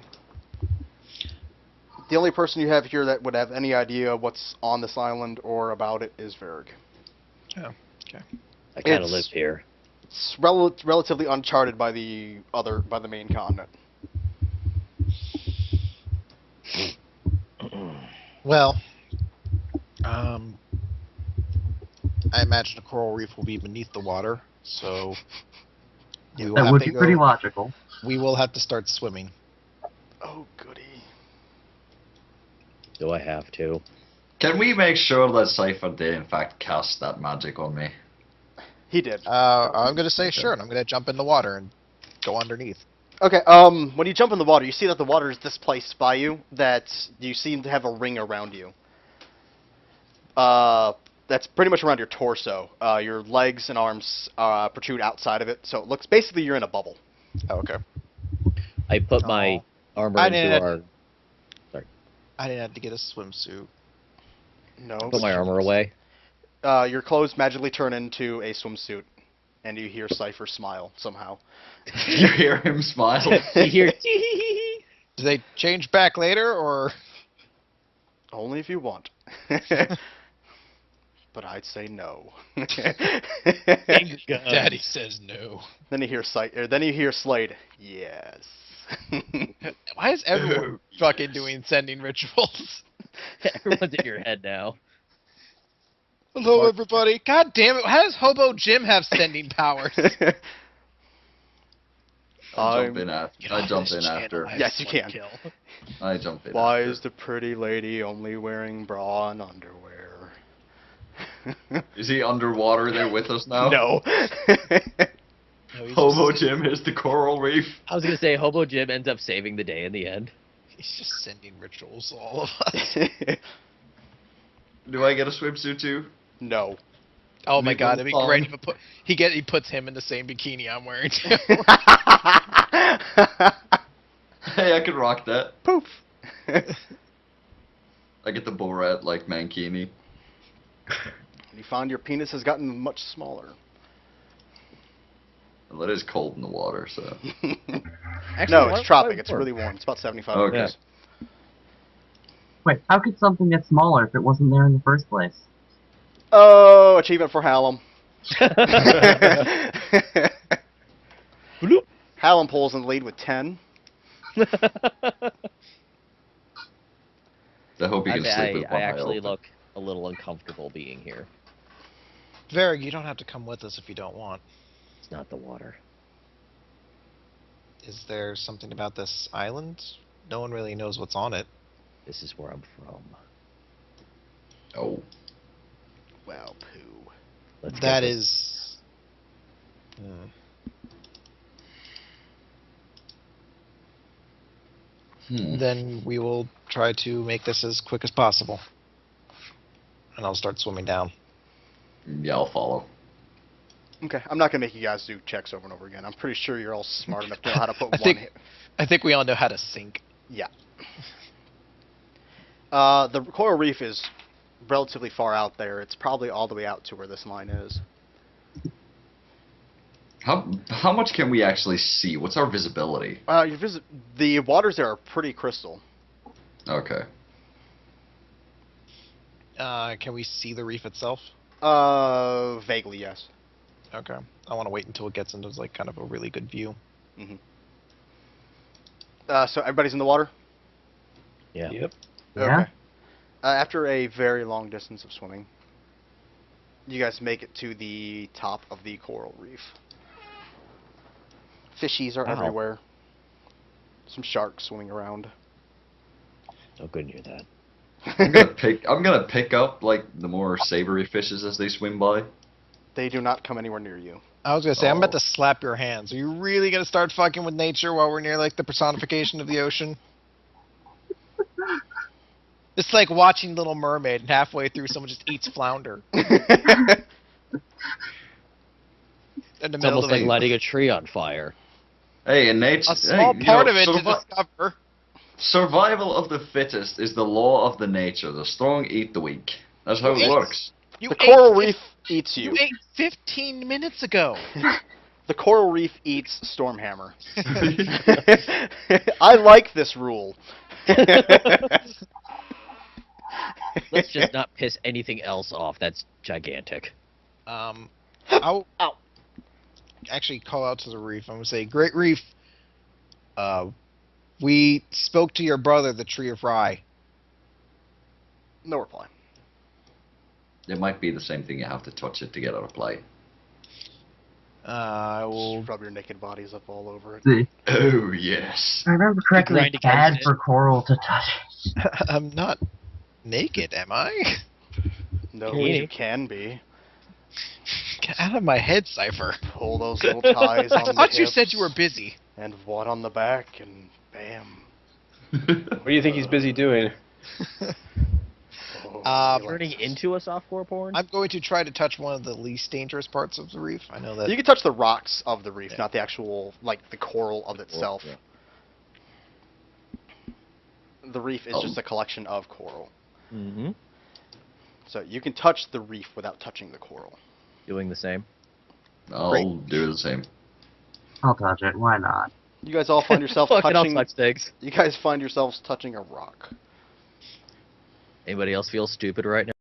The only person you have here that would have any idea what's on this island or about it is Varg. I kind of It's- live here. It's relatively uncharted by the main continent. Well, I imagine a coral reef will be beneath the water, so we will, That have would to be pretty go, logical. we will have to start swimming. Oh goody. Do I have to? Can we make sure that Cypher did in fact cast that magic on me? He did. I'm going to say sure, and I'm going to jump in the water and go underneath. Okay, when you jump in the water, you see that the water is displaced by you, that you seem to have a ring around you. That's pretty much around your torso. Your legs and arms protrude outside of it, so it looks, basically you're in a bubble. Oh, okay. I put my armor I into didn't- our. I didn't have to get a swimsuit. No. Put my armor away. Your clothes magically turn into a swimsuit, And you hear Cypher smile somehow. You hear him smile. You hear Do they change back later, or Only if you want. But I'd say no. Daddy says no? Then you hear Slade. Yes. Why is everyone fucking doing sending rituals? everyone's in your head now. Hello, everybody. God damn it! How does Hobo Jim have sending powers? I jump in Get I off jump this in channel, after. I have Yes, you one can. kill. I jump in Why after. is the pretty lady only wearing bra and underwear? Is he underwater there with us now? No. No, he's Hobo just, Jim is the coral reef. I was gonna say Hobo Jim ends up saving the day in the end. he's just sending rituals to all of us. Do I get a swimsuit too? No. Oh my Make god, one it'd be thong. great if he puts him in the same bikini I'm wearing too. Hey, I could rock that. Poof. I get the Borat like mankini. You find your penis has gotten much smaller. Well, it is cold in the water, so. Actually, No, why- it's tropic. why It's warm? really warm. It's about 75 Okay. degrees. Wait, how could something get smaller if it wasn't there in the first place? Oh, achievement for Hallam. Bloop. Hallam pulls in the lead with 10. I hope you can sleep with I one eye actually open. look a little uncomfortable being here. Varric, you don't have to come with us if you don't want. It's not the water. Is there something about this island? No one really knows what's on it. This is where I'm from. Oh. Well, poo. Let's That get is. Then we will try to make this as quick as possible. And I'll start swimming down. Yeah, I'll follow. Okay, I'm not going to make you guys do checks over and over again. I'm pretty sure you're all smart enough to know how to put I one think- hit. I think we all know how to sink. Yeah. The coral reef is relatively far out there. It's probably all the way out to where this line is. How much can we actually see? What's our visibility? The waters there are pretty crystal. Okay. Can we see the reef itself? Vaguely, yes. Okay. I want to wait until it gets into like kind of a really good view. So everybody's in the water? Yeah. Yep. Yeah? Okay. After a very long distance of swimming, you guys make it to the top of the coral reef. Fishies are Wow. everywhere. Some sharks swimming around. No good near that. I'm gonna pick up like the more savory fishes as they swim by. They do not come anywhere near you. I was gonna say I'm about Oh. to slap your hands. Are you really gonna start fucking with nature while we're near like the personification of the ocean? It's like watching Little Mermaid and halfway through someone just eats flounder. In the It's middle almost of like the lighting a tree on fire. Hey, in nature, a small hey, you part know, of it to discover. survival of the fittest is the law of the nature. The strong eat the weak. That's how it Yes. works. You The ate coral fif- reef eats you. You ate 15 minutes ago. The coral reef eats Stormhammer. I like this rule. Let's just not piss anything else off. That's gigantic. I'll actually call out to the reef. I'm gonna say, Great Reef. We spoke to your brother, the Tree of Rye. No reply. It might be the same thing. You have to touch it to get out of play. I will. Just rub your naked bodies up all over it. See, Oh yes. if I remember correctly, grind it's bad against it. for coral to touch. I'm not naked, am I? No, Hey. you can be. Get out of my head, Cypher. Pull those little ties I on the thought you said hips you were busy. And one on the back, and bam. What do you think he's busy doing? Oh, Turning into a softcore porn? I'm going to try to touch one of the least dangerous parts of the reef. I know that. You can touch the rocks of the reef, Yeah. not the actual, like, the coral of itself. yeah. The reef is Oh. just a collection of coral. Mm-hmm. So you can touch the reef without touching the coral. Doing the same. I'll do the same. I'll touch it. Why not? You guys all find yourself Fucking I'll touching. touch things. You guys find yourselves touching a rock. Anybody else feel stupid right now?